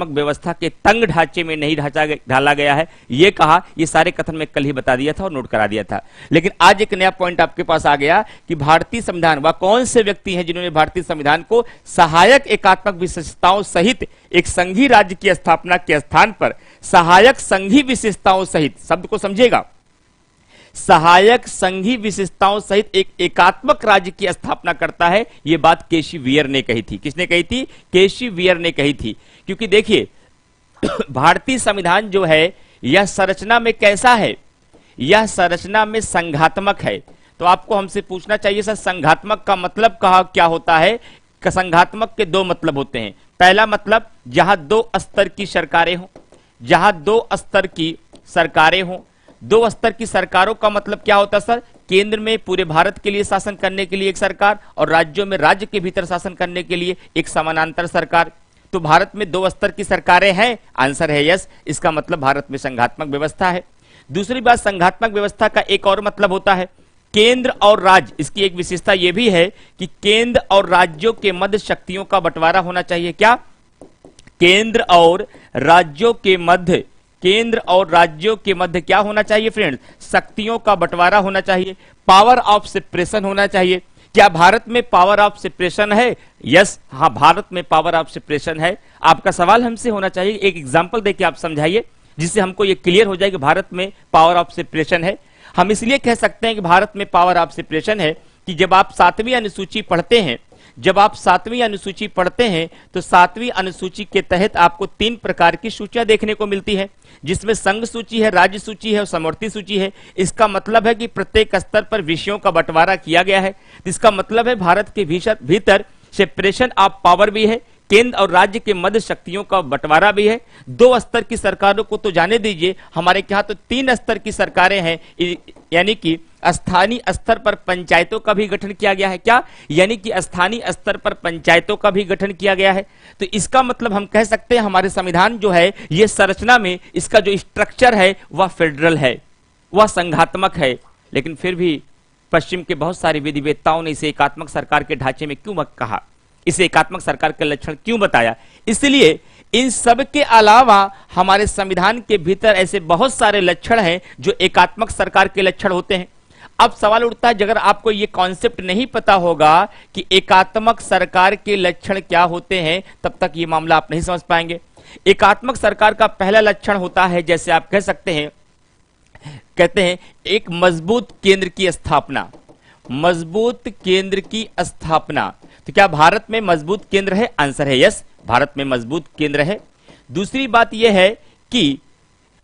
व्यवस्था के तंग ढांचे में नहीं ढाला गया है, ये कहा। ये सारे कथन मैं कल ही बता दिया था और नोट करा दिया था। लेकिन आज एक नया पॉइंट आपके पास आ गया कि भारतीय संविधान, वह कौन से व्यक्ति हैं जिन्होंने भारतीय संविधान को सहायक एकात्मक विशेषताओं सहित एक संघीय राज्य की स्थापना के स्थान पर सहायक संघीय विशेषताओं सहित, शब्द को समझिएगा, सहायक संघी विशेषताओं सहित एक एकात्मक राज्य की स्थापना करता है। यह बात केसी वियर ने कही थी। किसने कही थी? केसी वियर ने कही थी। क्योंकि देखिए भारतीय संविधान जो है यह संरचना में कैसा है? यह संरचना में संघात्मक है। तो आपको हमसे पूछना चाहिए सर संघात्मक का मतलब क्या होता है? संघात्मक के दो मतलब होते हैं। पहला मतलब जहां दो स्तर की सरकारें हों, जहां दो स्तर की सरकारें हों। दो स्तर की सरकारों का मतलब क्या होता है सर? केंद्र में पूरे भारत के लिए शासन करने के लिए एक सरकार और राज्यों में राज्य के भीतर शासन करने के लिए एक समानांतर सरकार। तो भारत में दो स्तर की सरकारें हैं, आंसर है यस। इसका मतलब भारत में संघात्मक व्यवस्था है। दूसरी बात, संघात्मक व्यवस्था का एक और मतलब होता है केंद्र और राज्य। इसकी एक विशेषता यह भी है कि केंद्र और राज्यों के मध्य शक्तियों का बंटवारा होना चाहिए। क्या? केंद्र और राज्यों के मध्य, केंद्र और राज्यों के मध्य क्या होना चाहिए फ्रेंड्स? शक्तियों का बंटवारा होना चाहिए, पावर ऑफ सेपरेशन होना चाहिए। क्या भारत में पावर ऑफ सेपरेशन है? यस, हाँ भारत में पावर ऑफ सेपरेशन है। आपका सवाल हमसे होना चाहिए एक एग्जांपल देके आप समझाइए जिससे हमको ये क्लियर हो जाए कि भारत में पावर ऑफ सेपरेशन है। हम इसलिए कह सकते हैं कि भारत में पावर ऑफ सेपरेशन है कि जब आप 7वीं अनुसूची पढ़ते हैं, जब आप 7वीं अनुसूची पढ़ते हैं तो 7वीं अनुसूची के तहत आपको 3 प्रकार की सूचियां देखने को मिलती है, जिसमें संघ सूची है, राज्य सूची है और समवर्ती सूची है। इसका मतलब है कि प्रत्येक स्तर पर विषयों का बंटवारा किया गया है। इसका मतलब है भारत के भीतर सेपरेशन ऑफ पावर भी है, केंद्र और राज्य के मध्य शक्तियों का बंटवारा भी है। 2 स्तर की सरकारों को तो जाने दीजिए, हमारे यहाँ तो 3 स्तर की सरकारें हैं, यानी कि स्थानीय स्तर पर पंचायतों का भी गठन किया गया है। क्या? यानी कि स्थानीय स्तर पर पंचायतों का भी गठन किया गया है। तो इसका मतलब हम कह सकते हैं हमारे संविधान जो है ये संरचना में इसका जो स्ट्रक्चर है वह फेडरल है, वह संघात्मक है। लेकिन फिर भी पश्चिम के बहुत सारे विधिवेत्ताओं ने इसे एकात्मक सरकार के ढांचे में क्यों कहा, इसे एकात्मक सरकार के लक्षण क्यों बताया? इसलिए इन सब के अलावा हमारे संविधान के भीतर ऐसे बहुत सारे लक्षण हैं जो एकात्मक सरकार के लक्षण होते हैं। अब सवाल उठता है, अगर आपको ये कॉन्सेप्ट नहीं पता होगा कि एकात्मक सरकार के लक्षण क्या होते हैं, तब तक ये मामला आप नहीं समझ पाएंगे। एकात्मक सरकार का पहला लक्षण होता है, जैसे आप कह सकते हैं, कहते हैं एक मजबूत केंद्र की स्थापना। मजबूत केंद्र की स्थापना। तो क्या भारत में मजबूत केंद्र है? आंसर है यस, भारत में मजबूत केंद्र है। दूसरी बात यह है कि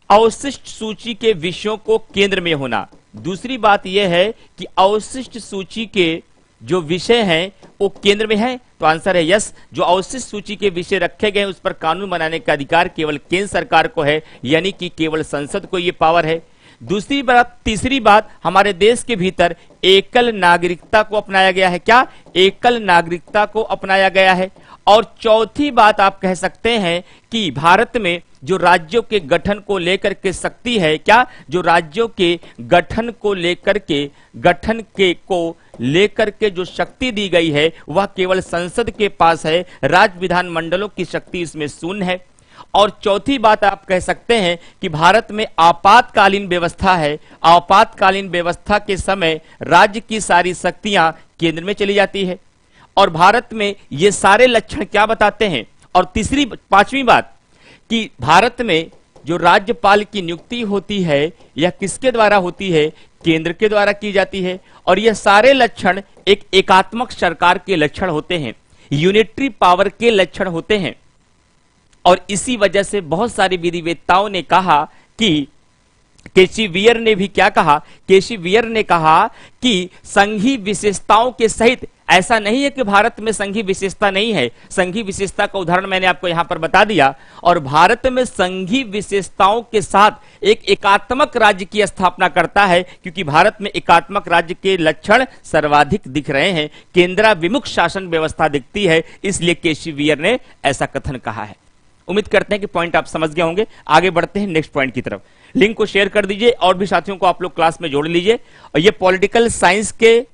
अवशिष्ट सूची के विषयों को केंद्र में होना। दूसरी बात यह है कि अवशिष्ट सूची के जो विषय हैं वो केंद्र में है। तो आंसर है यस, जो अवशिष्ट सूची के विषय रखे गए हैं उस पर कानून बनाने का अधिकार केवल केंद्र सरकार को है, यानी कि केवल संसद को यह पावर है। दूसरी बात, तीसरी बात, हमारे देश के भीतर एकल नागरिकता को अपनाया गया है। क्या? एकल नागरिकता को अपनाया गया है। और चौथी बात आप कह सकते हैं कि भारत में जो राज्यों के गठन को लेकर के शक्ति है, क्या? जो राज्यों के गठन को लेकर के जो शक्ति दी गई है वह केवल संसद के पास है, राज्य विधानमंडलों की शक्ति इसमें शून्य है। और चौथी बात आप कह सकते हैं कि भारत में आपातकालीन व्यवस्था है। आपातकालीन व्यवस्था के समय राज्य की सारी शक्तियां केंद्र में चली जाती है। और भारत में ये सारे लक्षण क्या बताते हैं? और पांचवी बात कि भारत में जो राज्यपाल की नियुक्ति होती है यह किसके द्वारा होती है? केंद्र के द्वारा की जाती है। और यह सारे लक्षण एक एकात्मक सरकार के लक्षण होते हैं, यूनिटरी पावर के लक्षण होते हैं। और इसी वजह से बहुत सारे विधिवेत्ताओं ने कहा कि केसी वियर ने भी क्या कहा? केसी वियर ने कहा कि संघी विशेषताओं के सहित, ऐसा नहीं है कि भारत में संघी विशेषता नहीं है। संघी विशेषता का उदाहरण मैंने आपको यहां पर बता दिया। और भारत में संघी विशेषताओं के साथ एक एकात्मक राज्य की स्थापना करता है, क्योंकि भारत में एकात्मक राज्य के लक्षण सर्वाधिक दिख रहे हैं, केंद्राभिमुख शासन व्यवस्था दिखती है, इसलिए केसी वियर ने ऐसा कथन कहा है। उम्मीद करते हैं कि पॉइंट आप समझ गए होंगे। आगे बढ़ते हैं नेक्स्ट पॉइंट की तरफ। लिंक को शेयर कर दीजिए और भी साथियों को आप लोग क्लास में जोड़ लीजिए। और ये पॉलिटिकल साइंस के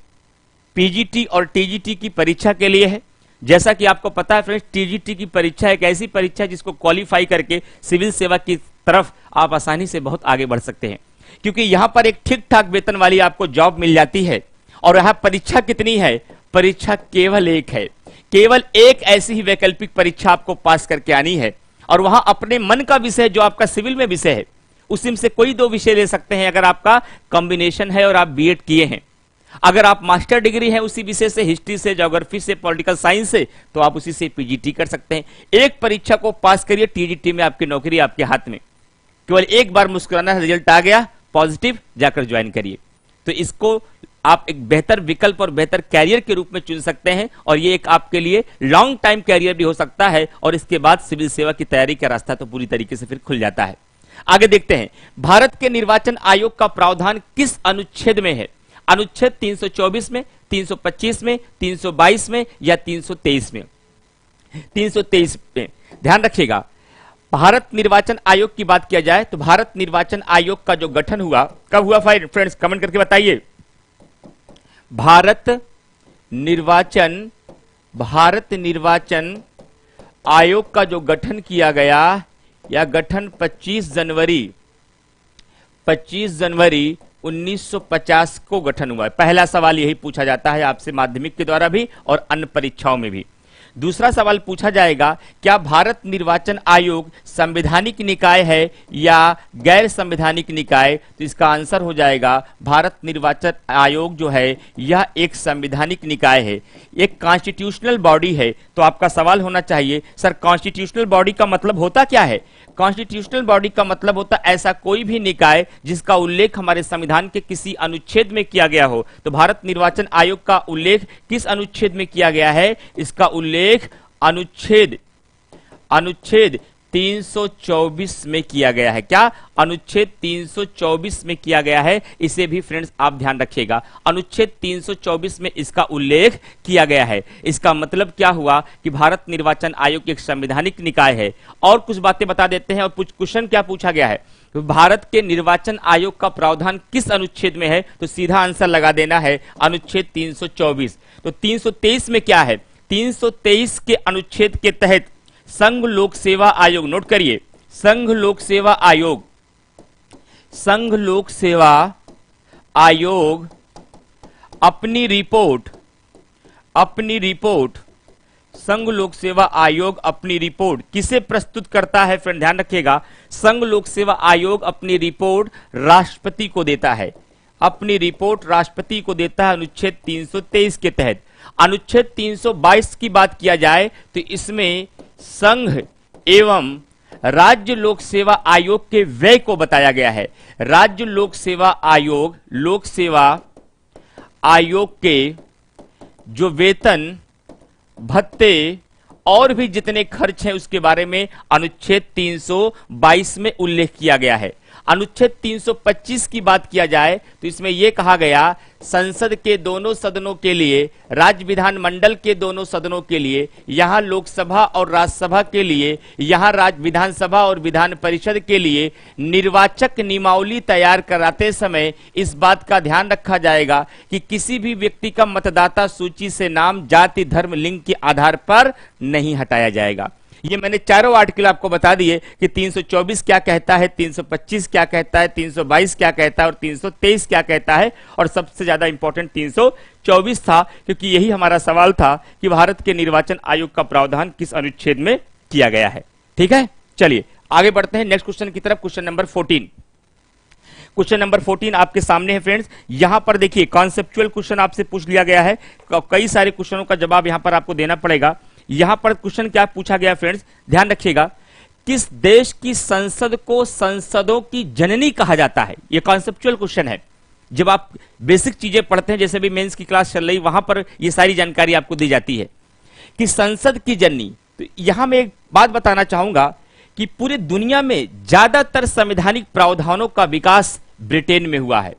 पीजीटी और टीजीटी की परीक्षा के लिए है। जैसा कि आपको पता है फ्रेंड्स, टीजीटी की परीक्षा एक ऐसी परीक्षा है जिसको क्वालिफाई करके सिविल सेवा की तरफ आप आसानी से बहुत आगे बढ़ सकते हैं, क्योंकि यहां पर एक ठीक ठाक वेतन वाली आपको जॉब मिल जाती है। और यहां परीक्षा कितनी है? परीक्षा केवल एक है। केवल एक ऐसी ही वैकल्पिक परीक्षा आपको पास करके आनी है, और वहां अपने मन का विषय जो आपका सिविल में विषय है उसी में से कोई दो विषय ले सकते हैं अगर आपका कॉम्बिनेशन है और आप बीएड किए हैं। अगर आप मास्टर डिग्री है उसी विषय से, हिस्ट्री से, ज्योग्राफी से, पॉलिटिकल साइंस से, तो आप उसी से पीजीटी कर सकते हैं। एक परीक्षा को पास करिए, टीजीटी में आपकी नौकरी आपके हाथ में। केवल एक बार मुस्कुराना, रिजल्ट आ गया पॉजिटिव, जाकर ज्वाइन करिए। तो इसको आप एक बेहतर विकल्प और बेहतर कैरियर के रूप में चुन सकते हैं, और ये एक आपके लिए लॉन्ग टाइम कैरियर भी हो सकता है। और इसके बाद सिविल सेवा की तैयारी का रास्ता तो पूरी तरीके से फिर खुल जाता है। आगे देखते हैं, भारत के निर्वाचन आयोग का प्रावधान किस अनुच्छेद में है? अनुच्छेद 324 में, 325 में, 322 में या 323 में? 323 में। ध्यान रखिएगा, भारत निर्वाचन आयोग की बात किया जाए तो भारत निर्वाचन आयोग का जो गठन हुआ, कब हुआ फ्रेंड्स? कमेंट करके बताइए। भारत निर्वाचन आयोग का जो गठन किया गया, या गठन 25 जनवरी 1950 को गठन हुआ है। पहला सवाल यही पूछा जाता है आपसे माध्यमिक के द्वारा भी और अन्य परीक्षाओं में भी। दूसरा सवाल पूछा जाएगा, क्या भारत निर्वाचन आयोग संवैधानिक निकाय है या गैर संवैधानिक निकाय? तो इसका आंसर हो जाएगा, भारत निर्वाचन आयोग जो है यह एक संवैधानिक निकाय है, एक कॉन्स्टिट्यूशनल बॉडी है। तो आपका सवाल होना चाहिए, सर कॉन्स्टिट्यूशनल बॉडी का मतलब होता क्या है? कॉन्स्टिट्यूशनल बॉडी का मतलब होता ऐसा कोई भी निकाय जिसका उल्लेख हमारे संविधान के किसी अनुच्छेद में किया गया हो। तो भारत निर्वाचन आयोग का उल्लेख किस अनुच्छेद में किया गया है? इसका उल्लेख अनुच्छेद 324 में किया गया है। क्या? अनुच्छेद 324 में किया गया है। इसे भी फ्रेंड्स आप ध्यान रखिएगा, अनुच्छेद 324 में इसका उल्लेख किया गया है। इसका मतलब क्या हुआ कि भारत निर्वाचन आयोग एक संवैधानिक निकाय है। और कुछ बातें बता देते हैं, और कुछ क्वेश्चन क्या पूछा गया है, भारत के निर्वाचन आयोग का प्रावधान किस अनुच्छेद में है? तो सीधा आंसर लगा देना है अनुच्छेद 324। तो 323 में क्या है? 323 के अनुच्छेद के तहत संघ लोक सेवा आयोग, नोट करिए, संघ लोक सेवा आयोग अपनी रिपोर्ट संघ लोक सेवा आयोग अपनी रिपोर्ट किसे प्रस्तुत करता है? फ्रेंड ध्यान रखिएगा, संघ लोक सेवा आयोग अपनी रिपोर्ट राष्ट्रपति को देता है, अपनी रिपोर्ट राष्ट्रपति को देता है अनुच्छेद 323 के तहत। अनुच्छेद 322 की बात किया जाए तो इसमें संघ एवं राज्य लोक सेवा आयोग के व्यय को बताया गया है। राज्य लोक सेवा आयोग के जो वेतन, भत्ते और भी जितने खर्च हैं उसके बारे में अनुच्छेद 322 में उल्लेख किया गया है। अनुच्छेद 325 की बात किया जाए तो इसमें यह कहा गया, संसद के दोनों सदनों के लिए, राज्य विधानमंडल के दोनों सदनों के लिए, यहां लोकसभा और राज्यसभा के लिए, यहां राज्य विधानसभा और विधान परिषद के लिए निर्वाचक नियमावली तैयार कराते समय इस बात का ध्यान रखा जाएगा कि किसी भी व्यक्ति का मतदाता सूची से नाम जाति, धर्म, लिंग के आधार पर नहीं हटाया जाएगा। ये मैंने चारों आर्टिकल आपको बता दिए कि 324 क्या कहता है, 325 क्या कहता है, 322 क्या कहता है और 323 क्या कहता है। और सबसे ज्यादा इंपॉर्टेंट 324 था, क्योंकि यही हमारा सवाल था कि भारत के निर्वाचन आयोग का प्रावधान किस अनुच्छेद में किया गया है। ठीक है, चलिए आगे बढ़ते हैं नेक्स्ट क्वेश्चन की तरफ। क्वेश्चन नंबर 14, क्वेश्चन नंबर 14 आपके सामने है फ्रेंड्स। यहां पर देखिए कॉन्सेप्चुअल क्वेश्चन आपसे पूछ लिया गया है, कई सारे क्वेश्चनों का जवाब यहां पर आपको देना पड़ेगा। यहां पर क्वेश्चन क्या पूछा गया फ्रेंड्स, ध्यान रखिएगा, किस देश की संसद को संसदों की जननी कहा जाता है? यह कॉन्सेप्चुअल क्वेश्चन है। जब आप बेसिक चीजें पढ़ते हैं, जैसे भी मेंस की क्लास चल रही, वहां पर यह सारी जानकारी आपको दी जाती है कि संसद की जननी। तो यहां मैं एक बात बताना चाहूंगा कि पूरी दुनिया में ज्यादातर संवैधानिक प्रावधानों का विकास ब्रिटेन में हुआ है।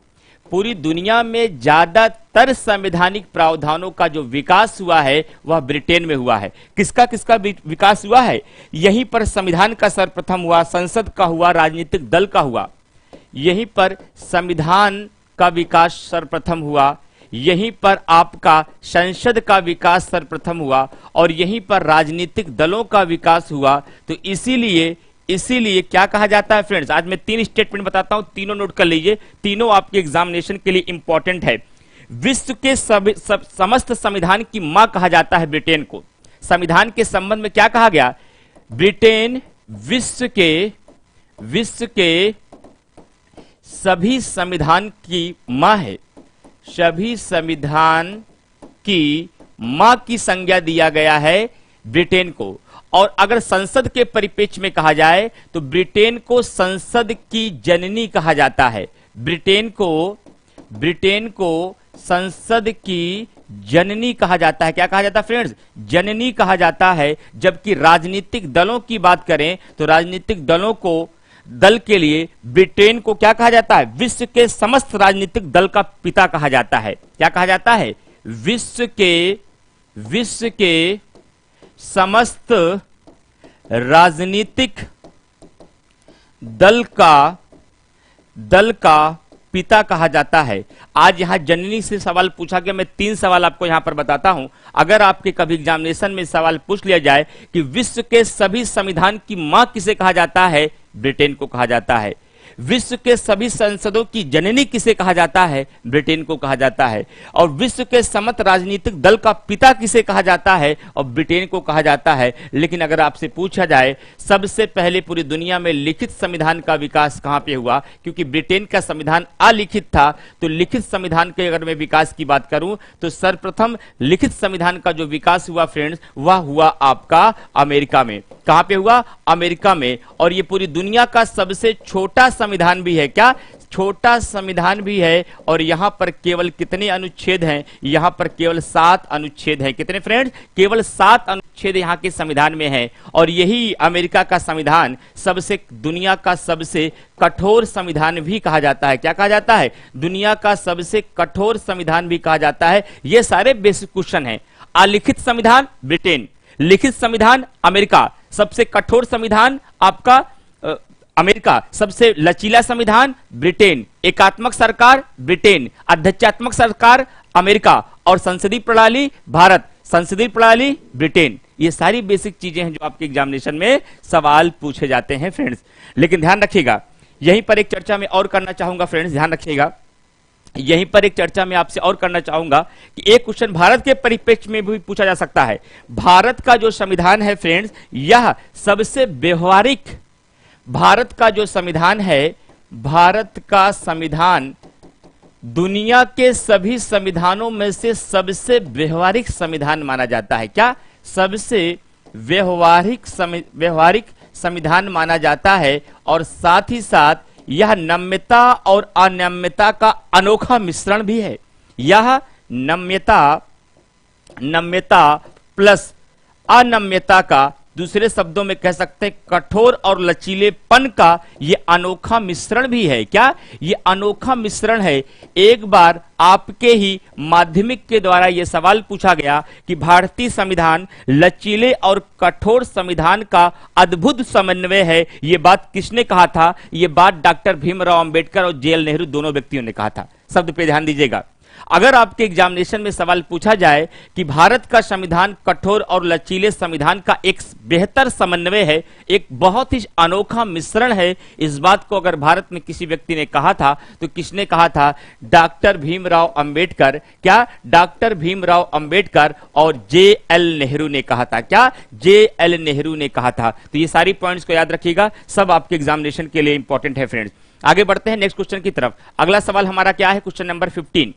पूरी दुनिया में ज्यादातर संवैधानिक प्रावधानों का जो विकास हुआ है वह ब्रिटेन में हुआ है। किसका किसका विकास हुआ है? यहीं पर संविधान का सर्वप्रथम हुआ, संसद का हुआ, राजनीतिक दल का हुआ। यहीं पर संविधान का विकास सर्वप्रथम हुआ, यहीं पर आपका संसद का विकास सर्वप्रथम हुआ और यहीं पर राजनीतिक दलों का विकास हुआ। तो इसीलिए क्या कहा जाता है फ्रेंड्स, आज मैं 3 स्टेटमेंट बताता हूं, तीनों नोट कर लीजिए, तीनों आपके एग्जामिनेशन के लिए इंपॉर्टेंट है। विश्व के समस्त संविधान की मां कहा जाता है ब्रिटेन को। संविधान के संबंध में क्या कहा गया? ब्रिटेन विश्व के सभी संविधान की मां है, सभी संविधान की मां की संज्ञा दिया गया है ब्रिटेन को। और अगर संसद के परिप्रेक्ष्य में कहा जाए तो ब्रिटेन को संसद की जननी कहा जाता है। ब्रिटेन को संसद की जननी कहा जाता है। क्या कहा जाता है फ्रेंड्स? जननी कहा जाता है। जबकि राजनीतिक दलों की बात करें तो राजनीतिक दल के लिए ब्रिटेन को क्या कहा जाता है? विश्व के समस्त राजनीतिक दल का पिता कहा जाता है। क्या कहा जाता है? विश्व के समस्त राजनीतिक दल का पिता कहा जाता है। आज यहां जननी से सवाल पूछा गया। मैं 3 सवाल आपको यहां पर बताता हूं। अगर आपके कभी एग्जामिनेशन में सवाल पूछ लिया जाए कि विश्व के सभी संविधान की मां किसे कहा जाता है? ब्रिटेन को कहा जाता है। विश्व के सभी संसदों की जननी किसे कहा जाता है? ब्रिटेन को कहा जाता है। और विश्व के समस्त राजनीतिक दल का पिता किसे कहा जाता है? और ब्रिटेन को कहा जाता है। लेकिन अगर आपसे पूछा जाए सबसे पहले पूरी दुनिया में लिखित संविधान का विकास कहां पे हुआ, क्योंकि ब्रिटेन का संविधान अलिखित था, तो लिखित संविधान के अगर मैं विकास की बात करूं तो सर्वप्रथम लिखित संविधान का जो विकास हुआ फ्रेंड्स, वह हुआ आपका अमेरिका में। कहां पे हुआ? अमेरिका में। और ये पूरी दुनिया का सबसे छोटा संविधान भी है। क्या? छोटा संविधान भी है। और यहां पर केवल कितने अनुच्छेद हैं? यहां पर केवल 7 अनुच्छेद हैं। कितने फ्रेंड्स? केवल 7 अनुच्छेद यहां के संविधान में हैं। और यही अमेरिका का संविधान दुनिया का सबसे कठोर संविधान भी कहा जाता है। क्या कहा जाता है? दुनिया का सबसे कठोर संविधान भी कहा जाता है। ये सारे बेसिक क्वेश्चन हैं। अलिखित संविधान ब्रिटेन, लिखित संविधान अमेरिका, सबसे कठोर संविधान आपका अमेरिका, सबसे लचीला संविधान ब्रिटेन, एकात्मक सरकार ब्रिटेन, अध्यक्षात्मक सरकार अमेरिका, और संसदीय प्रणाली भारत, संसदीय प्रणाली ब्रिटेन। ये सारी बेसिक चीजें हैं जो आपके एग्जामिनेशन में सवाल पूछे जाते हैं फ्रेंड्स। लेकिन ध्यान रखिएगा, यहीं पर एक चर्चा में और करना चाहूंगा फ्रेंड्स, ध्यान रखिएगा, यहीं पर एक चर्चा में आपसे और करना चाहूंगा कि एक क्वेश्चन भारत के परिप्रेक्ष्य में भी पूछा जा सकता है। भारत का जो संविधान है फ्रेंड्स, यह सबसे व्यवहारिक, भारत का जो संविधान है, भारत का संविधान दुनिया के सभी संविधानों में से सबसे व्यवहारिक संविधान माना जाता है। क्या? सबसे व्यवहारिक संविधान माना जाता है। और साथ ही साथ यह नम्यता और अनम्यता का अनोखा मिश्रण भी है। यह नम्यता प्लस अनम्यता का, दूसरे शब्दों में कह सकते हैं कठोर और लचीलेपन का ये अनोखा मिश्रण भी है। क्या? ये अनोखा मिश्रण है। एक बार आपके ही माध्यमिक के द्वारा यह सवाल पूछा गया कि भारतीय संविधान लचीले और कठोर संविधान का अद्भुत समन्वय है। यह बात किसने कहा था? यह बात डॉक्टर भीमराव अंबेडकर और जेएल नेहरू दोनों व्यक्तियों ने कहा था। शब्द पे ध्यान दीजिएगा। अगर आपके एग्जामिनेशन में सवाल पूछा जाए कि भारत का संविधान कठोर और लचीले संविधान का एक बेहतर समन्वय है, एक बहुत ही अनोखा मिश्रण है, इस बात को अगर भारत में किसी व्यक्ति ने कहा था तो किसने कहा था? डॉक्टर भीमराव अंबेडकर। क्या? डॉक्टर भीमराव अंबेडकर और जेएल नेहरू ने कहा था। क्या? जेएल नेहरू ने कहा था। तो ये सारी पॉइंट्स को याद रखिएगा, सब आपके एग्जामिनेशन के लिए इंपॉर्टेंट है फ्रेंड्स। आगे बढ़ते हैं नेक्स्ट क्वेश्चन की तरफ। अगला सवाल हमारा क्या है? क्वेश्चन नंबर 15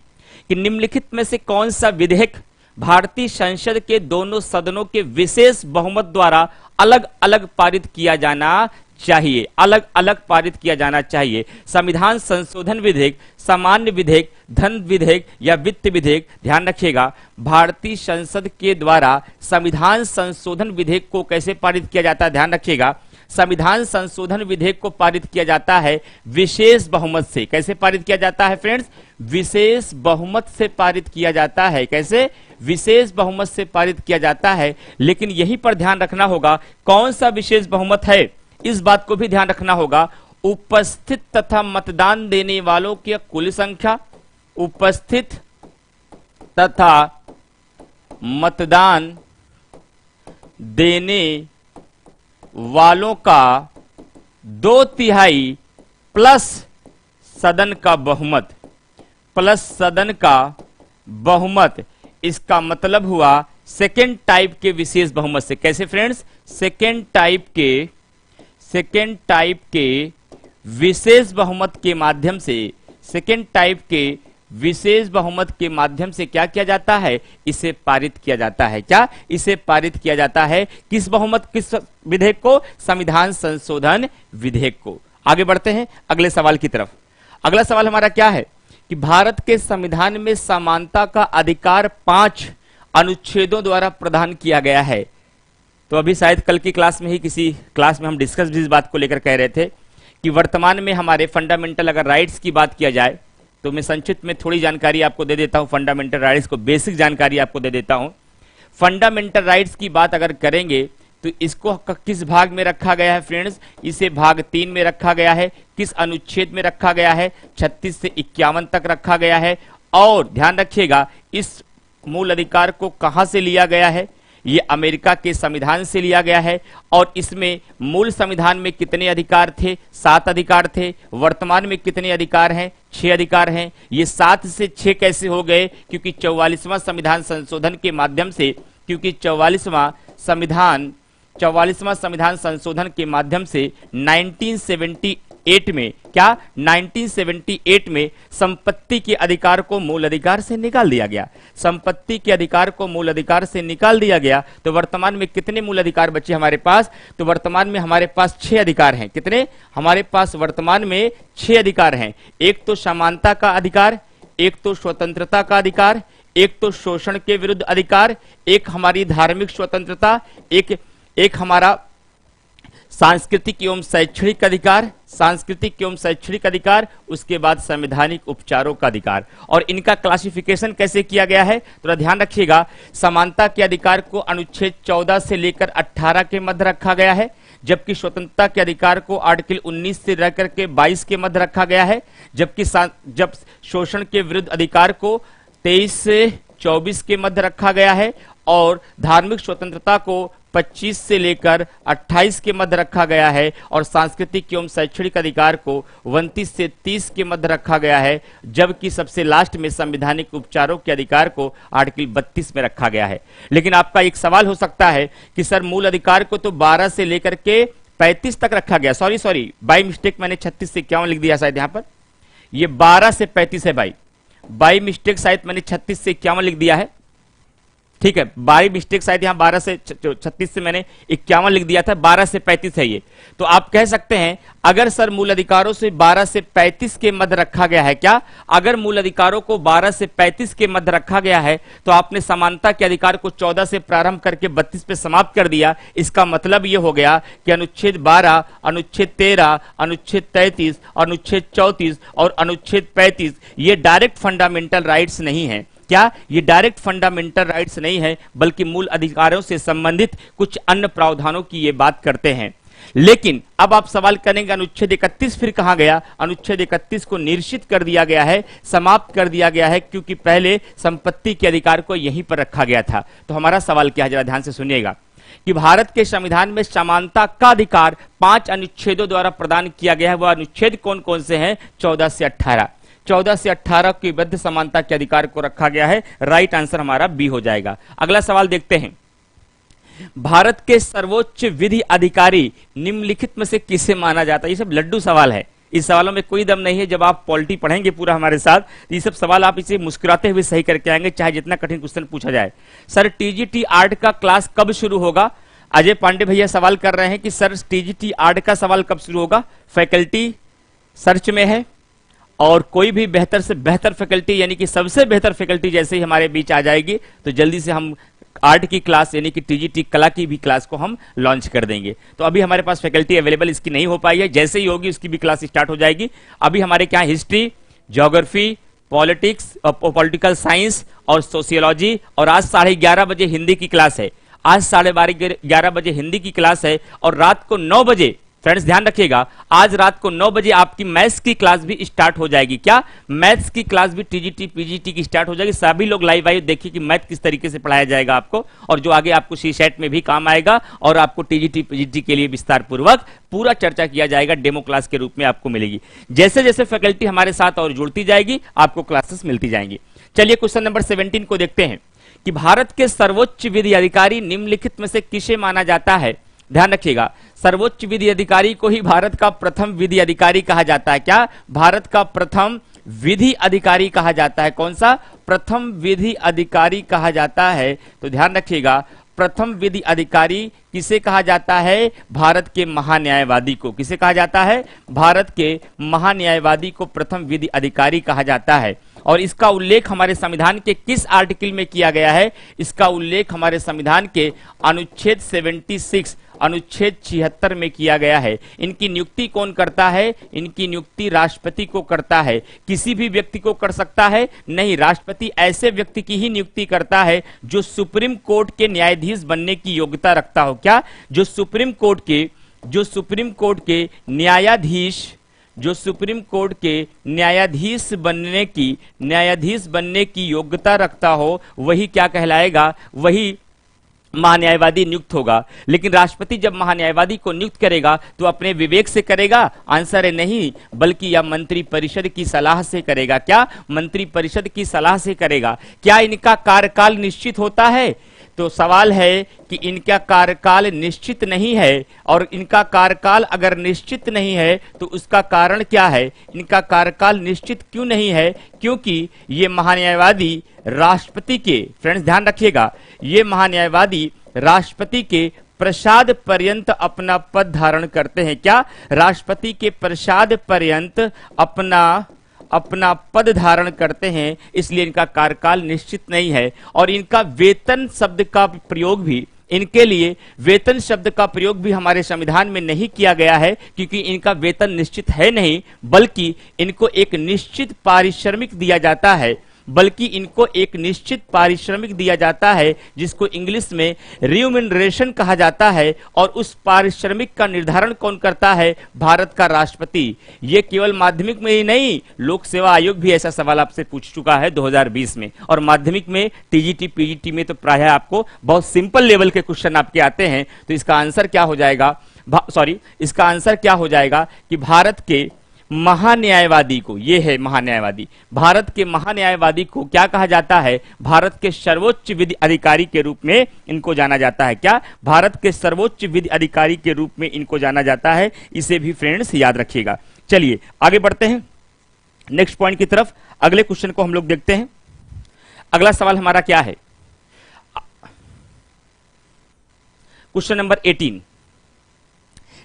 कि निम्नलिखित में से कौन सा विधेयक भारतीय संसद के दोनों सदनों के विशेष बहुमत द्वारा अलग अलग पारित किया जाना चाहिए? अलग अलग पारित किया जाना चाहिए। संविधान संशोधन विधेयक, सामान्य विधेयक, धन विधेयक या वित्त विधेयक? ध्यान रखिएगा, भारतीय संसद के द्वारा संविधान संशोधन विधेयक को कैसे पारित किया जाता है? ध्यान रखिएगा, संविधान संशोधन विधेयक को पारित किया जाता है विशेष बहुमत से। कैसे पारित किया जाता है फ्रेंड्स? विशेष बहुमत से पारित किया जाता है। कैसे? विशेष बहुमत से पारित किया जाता है। लेकिन यहीं पर ध्यान रखना होगा कौन सा विशेष बहुमत है, इस बात को भी ध्यान रखना होगा। उपस्थित तथा मतदान देने वालों की कुल संख्या, उपस्थित तथा मतदान देने वालों का 2/3 प्लस सदन का बहुमत, प्लस सदन का बहुमत, इसका मतलब हुआ सेकेंड टाइप के विशेष बहुमत से। कैसे फ्रेंड्स? सेकेंड टाइप के विशेष बहुमत के माध्यम से, सेकेंड टाइप के विशेष बहुमत के माध्यम से क्या किया जाता है, इसे पारित किया जाता है। क्या इसे पारित किया जाता है? किस बहुमत, किस विधेयक को? संविधान संशोधन विधेयक को। आगे बढ़ते हैं अगले सवाल की तरफ। अगला सवाल हमारा क्या है कि भारत के संविधान में समानता का अधिकार 5 अनुच्छेदों द्वारा प्रदान किया गया है। तो अभी शायद कल की क्लास में ही किसी क्लास में हम डिस्कस भी इस बात को लेकर कह रहे थे कि वर्तमान में हमारे फंडामेंटल अगर राइट्स की बात किया जाए तो मैं संक्षिप्त में थोड़ी जानकारी आपको दे देता हूं, फंडामेंटल राइट्स को बेसिक जानकारी आपको दे देता हूं। फंडामेंटल राइट्स की बात अगर करेंगे तो इसको किस भाग में रखा गया है फ्रेंड्स? इसे भाग 3 में रखा गया है। किस अनुच्छेद में रखा गया है? 36 से 51 तक रखा गया है। और ध्यान रखिएगा इस मूल अधिकार को कहां से लिया गया है? ये अमेरिका के संविधान से लिया गया है। और इसमें मूल संविधान में कितने अधिकार थे? 7 अधिकार थे। वर्तमान में कितने अधिकार हैं? 6 अधिकार हैं। ये 7 से 6 कैसे हो गए? क्योंकि 44वां संविधान संशोधन के माध्यम से, क्योंकि 44वां संविधान संशोधन के माध्यम से 1978 में, क्या 1978 में संपत्ति के अधिकार को मूल अधिकार से निकाल दिया गया। संपत्ति के अधिकार को मूल अधिकार से निकाल दिया गया। तो वर्तमान में कितने मूल अधिकार बचे हमारे पास? तो वर्तमान में हमारे पास 6 अधिकार हैं। कितने? हमारे पास वर्तमान में 6 अधिकार हैं। एक तो समानता का अधिकार, एक तो स्वतंत्रता का अधिकार, एक तो शोषण के विरुद्ध अधिकार, एक हमारी धार्मिक स्वतंत्रता, एक हमारा सांस्कृतिक एवं शैक्षणिक अधिकार, सांस्कृतिक एवं शैक्षणिक अधिकार, उसके बाद संवैधानिक उपचारों का अधिकार। और इनका क्लासिफिकेशन कैसे किया गया है? थोड़ा ध्यान रखिएगा। समानता के अधिकार को अनुच्छेद 14 से लेकर 18 के मध्य रखा गया है, जबकि स्वतंत्रता के अधिकार को आर्टिकल 19 से लेकर के 22 के मध्य रखा गया है, जब शोषण के विरुद्ध अधिकार को 23 से 24 के मध्य रखा गया है, और धार्मिक स्वतंत्रता को 25 से लेकर 28 के मध्य रखा गया है, और सांस्कृतिक एवं शैक्षणिक अधिकार को 29 से 30 के मध्य रखा गया है, जबकि सबसे लास्ट में संवैधानिक उपचारों के अधिकार को आर्टिकल 32 में रखा गया है। लेकिन आपका एक सवाल हो सकता है कि सर मूल अधिकार को तो 12 से लेकर के 35 तक रखा गया। सॉरी बाय मिस्टेक मैंने 36 से 51 लिख दिया शायद, यहां पर ये 12 से 35 है भाई, बाय मिस्टेक शायद मैंने 36 से 51 लिख दिया है। ठीक है, बाई मिस्टेक शायद यहाँ 12 से 36 से मैंने 51 लिख दिया था, 12 से 35 है ये। तो आप कह सकते हैं अगर सर मूल अधिकारों से 12 से 35 के मध्य रखा गया है, क्या अगर मूल अधिकारों को 12 से 35 के मध्य रखा गया है तो आपने समानता के अधिकार को 14 से प्रारंभ करके 32 पे समाप्त कर दिया। इसका मतलब ये हो गया कि अनुच्छेद 12, अनुच्छेद 13, अनुच्छेद 33, अनुच्छेद 34 और अनुच्छेद 35 ये डायरेक्ट फंडामेंटल राइट्स नहीं है। क्या ये डायरेक्ट फंडामेंटल राइट्स नहीं है, बल्कि मूल अधिकारों से संबंधित कुछ अन्य प्रावधानों की ये बात करते हैं। लेकिन अब आप सवाल करेंगे अनुच्छेद 31 फिर कहां गया? अनुच्छेद 31 को निश्चित कर दिया गया है, समाप्त कर दिया गया है, क्योंकि पहले संपत्ति के अधिकार को यहीं पर रखा गया था। तो हमारा सवाल क्या है, जरा ध्यान से सुनिएगा कि भारत के संविधान में समानता का अधिकार 5 अनुच्छेदों द्वारा प्रदान किया गया है। वह अनुच्छेद कौन कौन से हैं? 14 से 18। 14 से 18 की बद्ध समानता के अधिकार को रखा गया है। राइट आंसर हमारा बी हो जाएगा। अगला सवाल देखते हैं, भारत के सर्वोच्च विधि अधिकारी निम्नलिखित में से किसे माना जाता है? ये सब लड्डू सवाल है, इस सवालों में कोई दम नहीं है। जब आप पॉलिटी पढ़ेंगे पूरा हमारे साथ, तो ये सब सवाल आप इसे मुस्कुराते हुए सही करके आएंगे, चाहे जितना कठिन क्वेश्चन पूछा जाए। सर टीजीटी आर्ट का क्लास कब शुरू होगा? अजय पांडे भैया सवाल कर रहे हैं कि सर टीजीटी आर्ट का सवाल कब शुरू होगा? फैकल्टी सर्च में है, और कोई भी बेहतर से बेहतर फैकल्टी यानी कि सबसे बेहतर फैकल्टी जैसे ही हमारे बीच आ जाएगी तो जल्दी से हम आर्ट की क्लास यानी कि टीजीटी कला की भी क्लास को हम लॉन्च कर देंगे। तो अभी हमारे पास फैकल्टी अवेलेबल इसकी नहीं हो पाई है, जैसे ही होगी उसकी भी क्लास स्टार्ट हो जाएगी। अभी हमारे क्या history, geography, politics, political science और सोशियोलॉजी, और आज 11:30 बजे हिंदी की क्लास है। आज 11:30 बजे हिंदी की क्लास है, और रात को 9 बजे फ्रेंड्स ध्यान रखिएगा, आज रात को 9 बजे आपकी मैथ्स की क्लास भी स्टार्ट हो जाएगी। क्या मैथ्स की क्लास भी टीजीटी पीजीटी की स्टार्ट हो जाएगी। सभी लोग लाइव आइए, देखिए कि मैथ किस तरीके से पढ़ाया जाएगा आपको, और जो आगे आपको सीसेट में भी काम आएगा, और आपको टीजीटी पीजीटी के लिए विस्तार पूर्वक पूरा चर्चा किया जाएगा, डेमो क्लास के रूप में आपको मिलेगी। जैसे जैसे फैकल्टी हमारे साथ और जुड़ती जाएगी आपको क्लासेस मिलती जाएंगी। चलिए क्वेश्चन नंबर 17 को देखते हैं कि भारत के सर्वोच्च विधि अधिकारी निम्नलिखित में से किसे माना जाता है? ध्यान रखिएगा, सर्वोच्च विधि अधिकारी को ही भारत का प्रथम विधि अधिकारी कहा जाता है। क्या? भारत का प्रथम विधि अधिकारी कहा जाता है। कौन सा? प्रथम विधि अधिकारी कहा जाता है। तो ध्यान रखिएगा, प्रथम विधि अधिकारी किसे कहा जाता है? भारत के महान्यायवादी को। किसे कहा जाता है? भारत के महान्यायवादी को प्रथम विधि अधिकारी कहा जाता है। और इसका उल्लेख हमारे संविधान के किस आर्टिकल में किया गया है? इसका उल्लेख हमारे संविधान के अनुच्छेद 76 अनुच्छेद 76 में किया गया है। इनकी नियुक्ति कौन करता है? इनकी नियुक्ति राष्ट्रपति को करता है। किसी भी व्यक्ति को कर सकता है? नहीं, राष्ट्रपति ऐसे व्यक्ति की ही नियुक्ति करता है जो सुप्रीम कोर्ट के न्यायाधीश बनने की योग्यता रखता हो। क्या? जो सुप्रीम कोर्ट के न्यायाधीश बनने की योग्यता रखता हो, वही क्या कहलाएगा? वही महान्यायवादी नियुक्त होगा। लेकिन राष्ट्रपति जब महान्यायवादी को नियुक्त करेगा तो अपने विवेक से करेगा? आंसर है नहीं, बल्कि यह मंत्री परिषद की सलाह से करेगा। क्या? मंत्री परिषद की सलाह से करेगा। क्या इनका कार्यकाल निश्चित होता है? तो सवाल है कि इनका कार्यकाल निश्चित नहीं है, और इनका कार्यकाल अगर निश्चित नहीं है तो उसका कारण क्या है? इनका कार्यकाल निश्चित क्यों नहीं है? क्योंकि ये महान्यायवादी राष्ट्रपति के, फ्रेंड्स ध्यान रखिएगा, ये महान्यायवादी राष्ट्रपति के प्रसाद पर्यंत अपना पद धारण करते हैं। क्या? राष्ट्रपति के प्रसाद पर्यंत अपना पद धारण करते हैं, इसलिए इनका कार्यकाल निश्चित नहीं है। और इनका वेतन शब्द का प्रयोग भी, इनके लिए वेतन शब्द का प्रयोग भी हमारे संविधान में नहीं किया गया है, क्योंकि इनका वेतन निश्चित है नहीं, बल्कि इनको एक निश्चित पारिश्रमिक दिया जाता है, जिसको इंग्लिश में रिम्यूनरेशन कहा जाता है। और उस पारिश्रमिक का निर्धारण कौन करता है? भारत का राष्ट्रपति। ये केवल माध्यमिक में ही नहीं, लोक सेवा आयोग भी ऐसा सवाल आपसे पूछ चुका है 2020 में। और माध्यमिक में टीजीटी पीजीटी में तो प्रायः आपको बहुत सिंपल लेवल के क्वेश्चन आपके आते हैं। तो इसका आंसर क्या हो जाएगा? इसका आंसर क्या हो जाएगा कि भारत के महान्यायवादी को, ये है महान्यायवादी, भारत के महान्यायवादी को क्या कहा जाता है? भारत के सर्वोच्च विधि अधिकारी के रूप में इनको जाना जाता है। क्या? भारत के सर्वोच्च विधि अधिकारी के रूप में इनको जाना जाता है। इसे भी फ्रेंड्स याद रखिएगा। चलिए आगे बढ़ते हैं नेक्स्ट पॉइंट की तरफ। अगले क्वेश्चन को हम लोग देखते हैं। अगला सवाल हमारा क्या है? क्वेश्चन नंबर 18,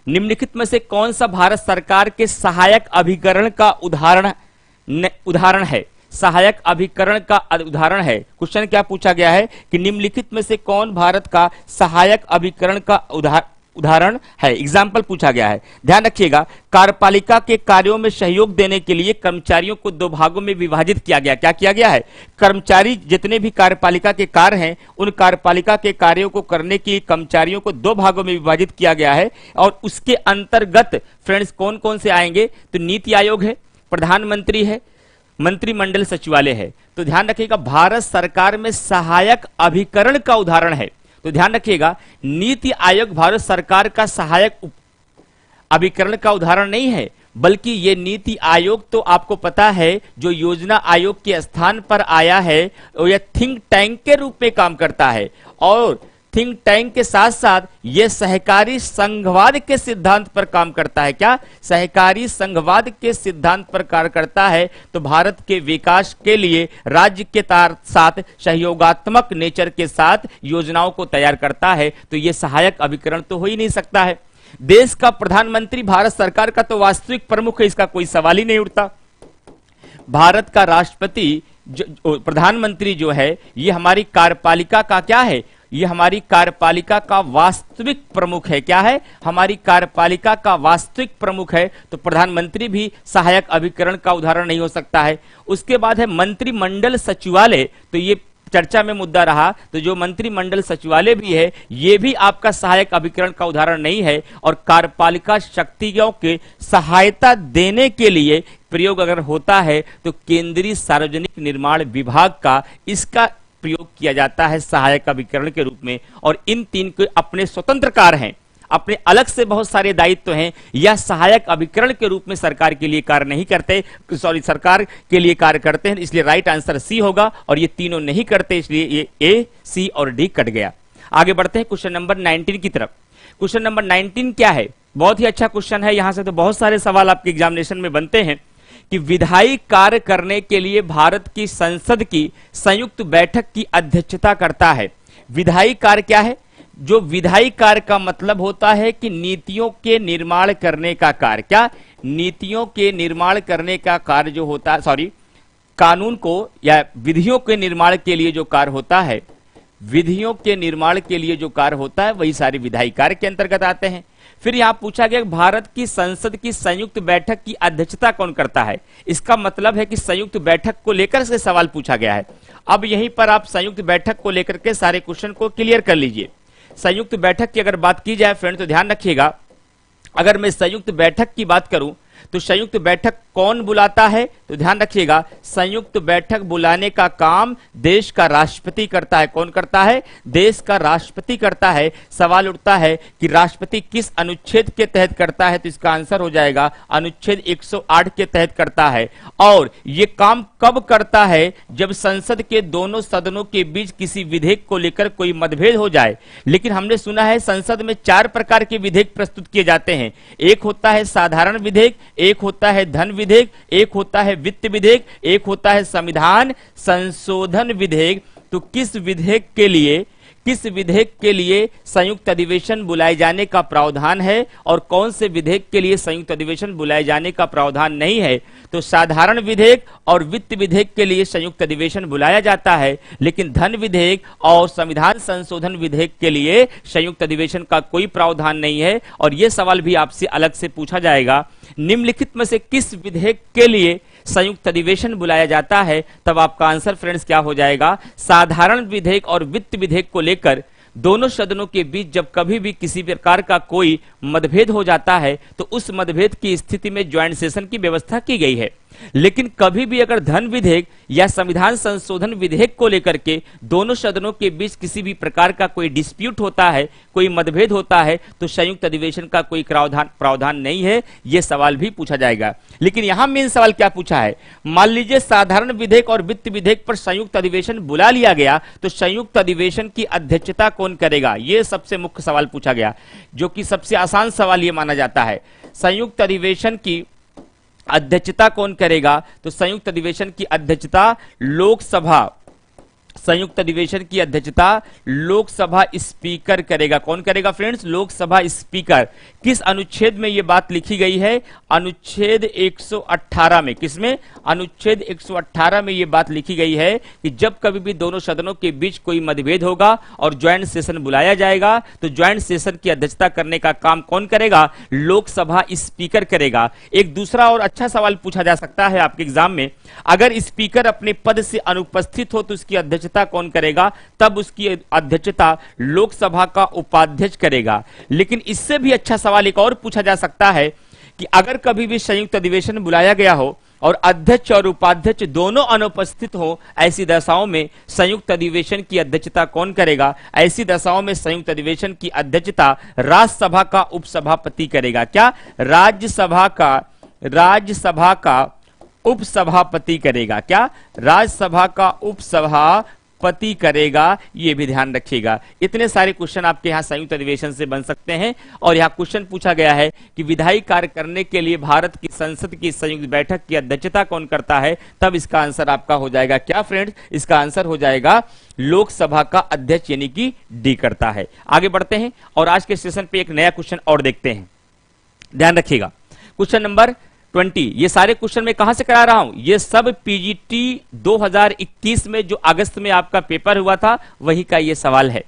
निम्नलिखित में से कौन सा भारत सरकार के सहायक अभिकरण का उदाहरण है? सहायक अभिकरण का उदाहरण है। क्वेश्चन क्या पूछा गया है कि निम्नलिखित में से कौन भारत का सहायक अभिकरण का उदाहरण है? एग्जाम्पल पूछा गया है। ध्यान रखिएगा, कार्यपालिका के कार्यों में सहयोग देने के लिए कर्मचारियों को दो भागों में विभाजित किया गया। क्या किया गया है? कर्मचारी जितने भी कार्यपालिका के कार्य हैं, उन कार्यपालिका के कार्यों को करने के लिए कर्मचारियों को दो भागों में विभाजित किया गया है। और उसके अंतर्गत फ्रेंड्स कौन कौन से आएंगे? तो नीति आयोग है, प्रधानमंत्री है, मंत्रिमंडल सचिवालय है। तो ध्यान रखिएगा, भारत सरकार में सहायक अभिकरण का उदाहरण है। तो ध्यान रखिएगा, नीति आयोग भारत सरकार का सहायक अभिकरण का उदाहरण नहीं है, बल्कि ये नीति आयोग तो आपको पता है जो योजना आयोग के स्थान पर आया है, यह थिंक टैंक के रूप में काम करता है। और थिंक टैंक के साथ साथ यह सहकारी संघवाद के सिद्धांत पर काम करता है। क्या? सहकारी संघवाद के सिद्धांत पर कार्य करता है। तो भारत के विकास के लिए राज्य के साथ सहयोगात्मक नेचर के साथ योजनाओं को तैयार करता है। तो यह सहायक अभिकरण तो हो ही नहीं सकता है। देश का प्रधानमंत्री भारत सरकार का तो वास्तविक प्रमुख है, इसका कोई सवाल ही नहीं उठता। भारत का राष्ट्रपति प्रधानमंत्री जो है, ये हमारी कार्यपालिका का क्या है? ये हमारी कार्यपालिका का वास्तविक प्रमुख है। क्या है? हमारी कार्यपालिका का वास्तविक प्रमुख है। तो प्रधानमंत्री भी सहायक अभिकरण का उदाहरण नहीं हो सकता है। उसके बाद है मंत्रिमंडल सचिवालय। तो ये चर्चा में मुद्दा रहा। तो जो मंत्रिमंडल सचिवालय भी है, ये भी आपका सहायक अभिकरण का उदाहरण नहीं है। और कार्यपालिका शक्तियों के सहायता देने के लिए प्रयोग अगर होता है तो केंद्रीय सार्वजनिक निर्माण विभाग का इसका प्रयोग किया जाता है सहायक अभिकरण के रूप में। और इन तीन के अपने स्वतंत्र कार्य हैं, अपने अलग से बहुत सारे दायित्व हैं। यह सहायक अभिकरण के रूप में सरकार के लिए कार्य नहीं करते, सरकार के लिए कार्य करते हैं। इसलिए राइट आंसर सी होगा। और ये तीनों नहीं करते, इसलिए ये ए, सी और डी कट गया। आगे बढ़ते हैं क्वेश्चन नंबर 19 की तरफ। क्वेश्चन नंबर 19 क्या है, बहुत ही अच्छा क्वेश्चन है। यहां से तो बहुत सारे सवाल आपके एग्जामिनेशन में बनते हैं कि विधायी कार्य करने के लिए भारत की संसद की संयुक्त बैठक की अध्यक्षता करता है। विधायी कार्य क्या है? जो विधायी कार्य का मतलब होता है कि नीतियों के निर्माण करने का कार्य। क्या? नीतियों के निर्माण करने का कार्य जो होता है, कानून को या विधियों के निर्माण के लिए जो कार्य होता है, विधियों के निर्माण के लिए जो कार्य होता है, वही सारे विधायी कार्य के अंतर्गत आते हैं। फिर यहां पूछा गया भारत की संसद की संयुक्त बैठक की अध्यक्षता कौन करता है। इसका मतलब है कि संयुक्त बैठक को लेकर से सवाल पूछा गया है। अब यहीं पर आप संयुक्त बैठक को लेकर के सारे क्वेश्चन को क्लियर कर लीजिए। संयुक्त बैठक की अगर बात की जाए फ्रेंड, तो ध्यान रखिएगा, अगर मैं संयुक्त बैठक की बात करूं तो संयुक्त बैठक कौन बुलाता है? तो ध्यान रखिएगा, संयुक्त बैठक बुलाने का काम देश का राष्ट्रपति करता है। कौन करता है? देश का राष्ट्रपति करता है। सवाल उठता है कि राष्ट्रपति किस अनुच्छेद के तहत करता है, तो इसका आंसर हो जाएगा अनुच्छेद 108 के तहत करता है। और यह काम कब करता है? जब संसद के दोनों सदनों के बीच किसी विधेयक को लेकर कोई मतभेद हो जाए। लेकिन हमने सुना है संसद में 4 प्रकार के विधेयक प्रस्तुत किए जाते हैं। एक होता है साधारण विधेयक, एक होता है धन विधेयक, एक होता है वित्त विधेयक, एक होता है संविधान संशोधन विधेयक। तो किस विधेयक के लिए संयुक्त अधिवेशन बुलाए जाने का प्रावधान है और कौन से विधेयक के लिए संयुक्त अधिवेशन बुलाए जाने का प्रावधान नहीं है? तो साधारण विधेयक और वित्त विधेयक के लिए संयुक्त अधिवेशन बुलाया जाता है, लेकिन धन विधेयक और संविधान संशोधन विधेयक के लिए संयुक्त अधिवेशन का कोई प्रावधान नहीं है। और यह सवाल भी आपसे अलग से पूछा जाएगा, निम्नलिखित में से किस विधेयक के लिए संयुक्त अधिवेशन बुलाया जाता है? तब आपका आंसर फ्रेंड्स क्या हो जाएगा? साधारण विधेयक और वित्त विधेयक को लेकर दोनों सदनों के बीच जब कभी भी किसी प्रकार का कोई मतभेद हो जाता है तो उस मतभेद की स्थिति में ज्वाइंट सेशन की व्यवस्था की गई है। लेकिन कभी भी अगर धन विधेयक या संविधान संशोधन विधेयक को लेकर के दोनों सदनों के बीच किसी भी प्रकार का कोई डिस्प्यूट होता है, कोई मतभेद होता है, तो संयुक्त अधिवेशन का कोई प्रावधान नहीं है। यह सवाल भी पूछा जाएगा। लेकिन यहां मेन सवाल क्या पूछा है? मान लीजिए साधारण विधेयक और वित्त विधेयक पर संयुक्त अधिवेशन बुला लिया गया, तो संयुक्त अधिवेशन की अध्यक्षता कौन करेगा? यह सबसे मुख्य सवाल पूछा गया, जो कि सबसे आसान सवाल यह माना जाता है। संयुक्त अधिवेशन की अध्यक्षता कौन करेगा? तो संयुक्त अधिवेशन की अध्यक्षता लोकसभा स्पीकर करेगा। कौन करेगा फ्रेंड्स? लोकसभा स्पीकर। किस अनुच्छेद में यह बात लिखी गई है? अनुच्छेद 118 में। किसमें? अनुच्छेद 118 में यह बात लिखी गई है कि जब कभी भी दोनों सदनों के बीच कोई मतभेद होगा और ज्वाइंट सेशन बुलाया जाएगा, तो ज्वाइंट सेशन की अध्यक्षता करने का काम कौन करेगा? लोकसभा स्पीकर करेगा। एक दूसरा और अच्छा सवाल पूछा जा सकता है आपके एग्जाम में, अगर स्पीकर अपने पद से अनुपस्थित हो तो उसकी अध्यक्षता कौन करेगा? तब उसकी अध्यक्षता लोकसभा का उपाध्यक्ष करेगा। लेकिन इससे भी अच्छा सवाल एक और पूछा जा सकता है कि अगर कभी भी संयुक्त अधिवेशन बुलाया गया हो और अध्यक्ष और उपाध्यक्ष दोनों अनुपस्थित हो, ऐसी दशाओं में संयुक्त अधिवेशन की अध्यक्षता कौन करेगा? ऐसी दशाओं में संयुक्त अधिवेशन की अध्यक्षता राज्यसभा का उपसभापति करेगा। क्या? राज्यसभा का उपसभापति करेगा। क्या? राज्यसभा का उपसभापति करेगा। यह भी ध्यान रखिएगा। इतने सारे क्वेश्चन आपके यहां संयुक्त अधिवेशन से बन सकते हैं। और यहां क्वेश्चन पूछा गया है कि विधायी कार्य करने के लिए भारत की संसद की संयुक्त बैठक की अध्यक्षता कौन करता है? तब इसका आंसर आपका हो जाएगा क्या फ्रेंड्स? इसका आंसर हो जाएगा लोकसभा का अध्यक्ष यानी कि डी करता है। आगे बढ़ते हैं और आज के सेशन पे एक नया क्वेश्चन और देखते हैं। ध्यान रखिएगा, क्वेश्चन नंबर 20। ये सारे क्वेश्चन मैं कहां से करा रहा हूं? ये सब पीजीटी 2021 में जो अगस्त में आपका पेपर हुआ था वही का ये सवाल है।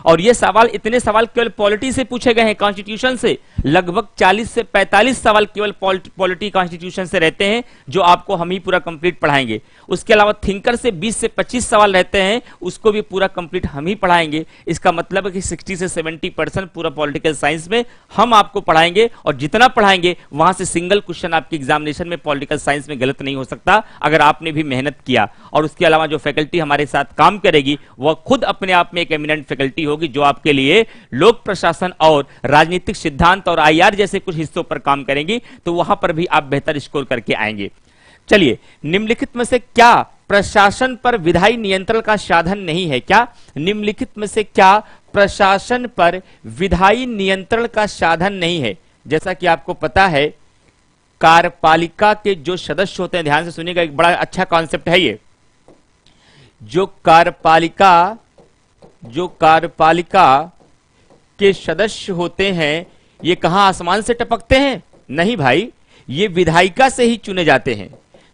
और ये सवाल, इतने सवाल केवल पॉलिटी से पूछे गए हैं, कॉन्स्टिट्यूशन से। लगभग 40 से 45 सवाल केवल पॉलिटी कॉन्स्टिट्यूशन से रहते हैं, जो आपको हम ही पूरा कंप्लीट पढ़ाएंगे। उसके अलावा थिंकर से 20 से 25 सवाल रहते हैं, उसको भी पूरा कंप्लीट हम ही पढ़ाएंगे। इसका मतलब है कि 60 से 70% पूरा पॉलिटिकल साइंस में हम आपको पढ़ाएंगे। और जितना पढ़ाएंगे वहां से सिंगल क्वेश्चन आपके एग्जामिनेशन में पॉलिटिकल साइंस में गलत नहीं हो सकता, अगर आपने भी मेहनत किया। और उसके अलावा जो फैकल्टी हमारे साथ काम करेगी वह खुद अपने आप में एक एमिनेंट फैकल्टी होगी, जो आपके लिए लोक प्रशासन और राजनीतिक सिद्धांत और आईआर जैसे कुछ हिस्सों पर काम करेंगी। तो वहां पर भी आप बेहतर स्कोर करके आएंगे। चलिए, निम्नलिखित में से क्या प्रशासन पर विधायी नियंत्रण का साधन नहीं है? क्या निम्नलिखित में से क्या प्रशासन पर विधायी नियंत्रण का साधन नहीं है? जैसा कि आपको पता है, कार्यपालिका के जो सदस्य होते हैं, ध्यान से सुनिएगा, एक बड़ा अच्छा कॉन्सेप्ट है ये। जो कार्यपालिका के सदस्य होते हैं, ये कहां आसमान से टपकते हैं? नहीं भाई, ये विधायिका से ही चुने जाते हैं।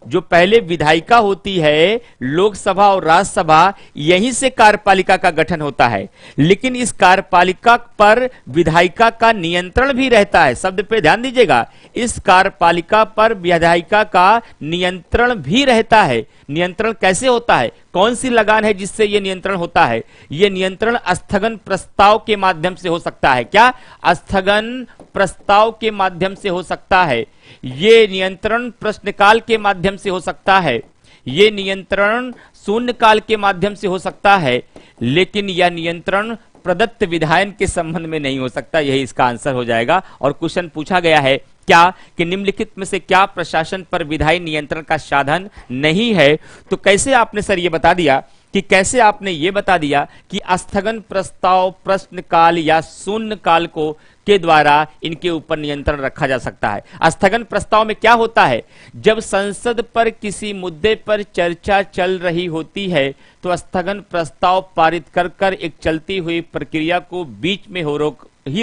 जो पहले विधायिका होती है, लोकसभा और राज्यसभा, यहीं से कार्यपालिका का गठन होता है। लेकिन इस कार्यपालिका पर विधायिका का नियंत्रण भी रहता है। शब्द पे ध्यान दीजिएगा, इस कार्यपालिका पर विधायिका का नियंत्रण भी रहता है। नियंत्रण कैसे होता है? कौन सी लगान है जिससे यह नियंत्रण होता है? यह नियंत्रण स्थगन प्रस्ताव के माध्यम से हो सकता है। क्या? स्थगन प्रस्ताव के माध्यम से हो सकता है। ये नियंत्रण प्रश्नकाल के माध्यम से हो सकता है। ये नियंत्रण शून्यकाल के माध्यम से हो सकता है। लेकिन यह नियंत्रण प्रदत्त विधायन के संबंध में नहीं हो सकता। यही इसका आंसर हो जाएगा। और क्वेश्चन पूछा गया है क्या कि निम्नलिखित में से क्या प्रशासन पर विधायी नियंत्रण का साधन नहीं है? तो कैसे आपने सर ये बता दिया कि कैसे आपने ये बता दिया कि स्थगन प्रस्ताव प्रश्नकाल या शून्यकाल को के द्वारा इनके ऊपर नियंत्रण रखा जा सकता है। स्थगन प्रस्ताव में क्या होता है? जब संसद पर किसी मुद्दे पर चर्चा चल रही होती है तो स्थगन प्रस्ताव पारित कर एक चलती हुई प्रक्रिया को बीच में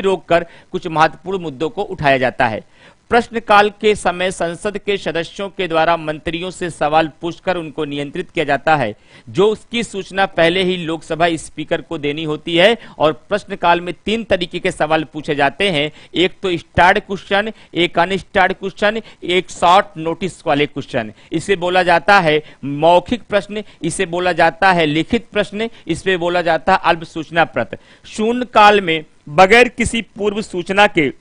रोककर कुछ महत्वपूर्ण मुद्दों को उठाया जाता है। प्रश्नकाल के समय संसद के सदस्यों के द्वारा मंत्रियों से सवाल पूछकर उनको नियंत्रित किया जाता है, जो उसकी सूचना पहले ही लोकसभा स्पीकर को देनी होती है। और प्रश्नकाल में 3 तरीके के सवाल पूछे जाते हैं। एक तो स्टार्ड क्वेश्चन, एक अनस्टार्ड क्वेश्चन, एक शॉर्ट नोटिस वाले क्वेश्चन। इसे बोला जाता है मौखिक प्रश्न, इसे बोला जाता है लिखित प्रश्न, इसमें बोला जाता है अल्प सूचना प्रश्न। शून्यकाल में बगैर किसी पूर्व सूचना के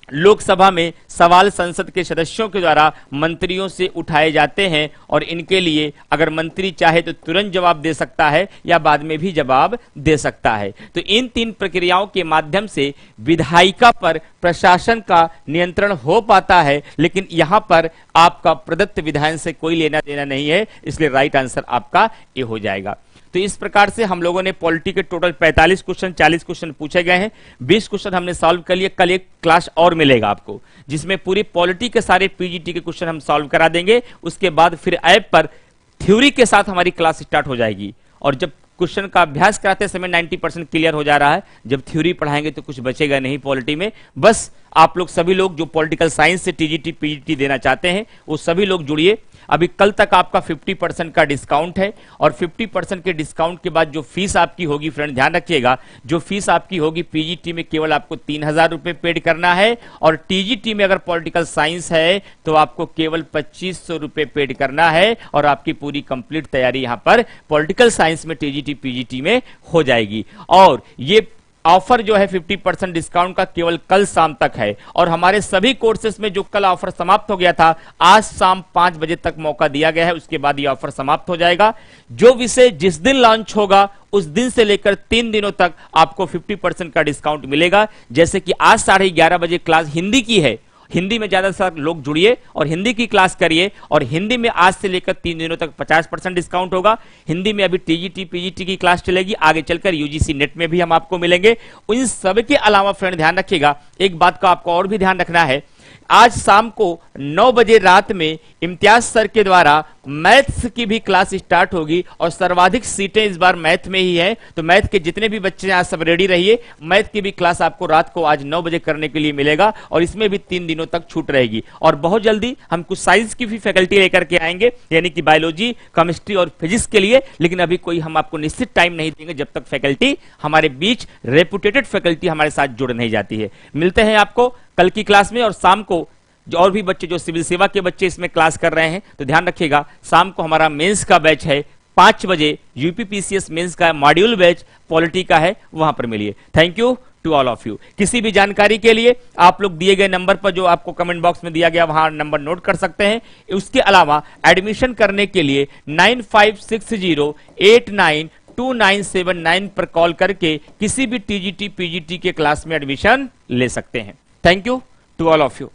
लोकसभा में सवाल संसद के सदस्यों के द्वारा मंत्रियों से उठाए जाते हैं और इनके लिए अगर मंत्री चाहे तो तुरंत जवाब दे सकता है या बाद में भी जवाब दे सकता है। तो इन 3 प्रक्रियाओं के माध्यम से विधायिका पर प्रशासन का नियंत्रण हो पाता है। लेकिन यहां पर आपका प्रदत्त विधायन से कोई लेना देना नहीं है, इसलिए राइट आंसर आपका ए हो जाएगा। तो इस प्रकार से हम लोगों ने पॉलिटी के टोटल 45 क्वेश्चन 40 क्वेश्चन पूछे गए हैं। 20 क्वेश्चन हमने सॉल्व कर लिए। कल एक क्लास और मिलेगा आपको जिसमें पूरी पॉलिटी के सारे पीजीटी के क्वेश्चन हम सॉल्व करा देंगे। उसके बाद फिर ऐप पर थ्योरी के साथ हमारी क्लास स्टार्ट हो जाएगी। और जब क्वेश्चन का अभ्यास कराते समय 90% क्लियर हो जा रहा है, जब थ्योरी पढ़ाएंगे तो कुछ बचेगा नहीं पॉलिटी में। बस आप लोग सभी लोग जो पॉलिटिकल साइंस से टीजीटी पीजीटी देना चाहते हैं वो सभी लोग जुड़िए। अभी कल तक आपका 50% का डिस्काउंट है और 50% के डिस्काउंट के बाद जो फीस आपकी होगी, फ्रेंड ध्यान रखिएगा, जो फीस आपकी होगी पीजीटी में केवल आपको 3000 रुपए पेड करना है और टीजीटी में अगर पॉलिटिकल साइंस है तो आपको केवल 2500 रुपए पेड करना है और आपकी पूरी कंप्लीट तैयारी यहां पर पॉलिटिकल साइंस में टीजीटी पीजीटी में हो जाएगी। और ये ऑफर जो है 50% डिस्काउंट का केवल कल शाम तक है। और हमारे सभी कोर्सेस में जो कल ऑफर समाप्त हो गया था, आज शाम 5 बजे तक मौका दिया गया है, उसके बाद ये ऑफर समाप्त हो जाएगा। जो विषय जिस दिन लॉन्च होगा उस दिन से लेकर 3 दिनों तक आपको 50% का डिस्काउंट मिलेगा। जैसे कि आज 11:30 बजे क्लास हिंदी की है, हिंदी में ज्यादा से ज्यादा लोग जुड़िए और हिंदी की क्लास करिए। और हिंदी में आज से लेकर 3 दिनों तक 50% डिस्काउंट होगा। हिंदी में अभी टीजीटी पीजीटी की क्लास चलेगी, आगे चलकर यूजीसी नेट में भी हम आपको मिलेंगे। इन सब के अलावा फ्रेंड ध्यान रखिएगा, एक बात का आपको और भी ध्यान रखना है, आज शाम को 9 बजे रात में इम्तियाज सर के द्वारा मैथ्स की भी क्लास स्टार्ट होगी और सर्वाधिक सीटें इस बार मैथ में ही है। तो मैथ के जितने भी बच्चे आज सब रेडी रहिए, मैथ की भी क्लास आपको रात को आज 9 बजे करने के लिए मिलेगा और इसमें भी 3 दिनों तक छूट रहेगी। और बहुत जल्दी हम कुछ साइंस की भी फैकल्टी लेकर के आएंगे, यानी कि बायोलॉजी, केमिस्ट्री और फिजिक्स के लिए। लेकिन अभी कोई हम आपको निश्चित टाइम नहीं देंगे जब तक फैकल्टी हमारे बीच रेपुटेटेड फैकल्टी हमारे साथ जुड़ नहीं जाती है। मिलते हैं आपको कल की क्लास में। और शाम को जो और भी बच्चे जो सिविल सेवा के बच्चे इसमें क्लास कर रहे हैं तो ध्यान रखिएगा, शाम को हमारा मेंस का बैच है 5 बजे, यूपीपीसीएस मेंस का मॉड्यूल बैच पॉलिटी का है, वहां पर मिलिए। Thank you to all of you. किसी भी जानकारी के लिए आप लोग दिए गए नंबर पर जो आपको कमेंट बॉक्स में दिया गया वहां नंबर नोट कर सकते हैं। उसके अलावा एडमिशन करने के लिए 9560892979 पर कॉल करके किसी भी टीजीटी पीजीटी के क्लास में एडमिशन ले सकते हैं। Thank you to all of you.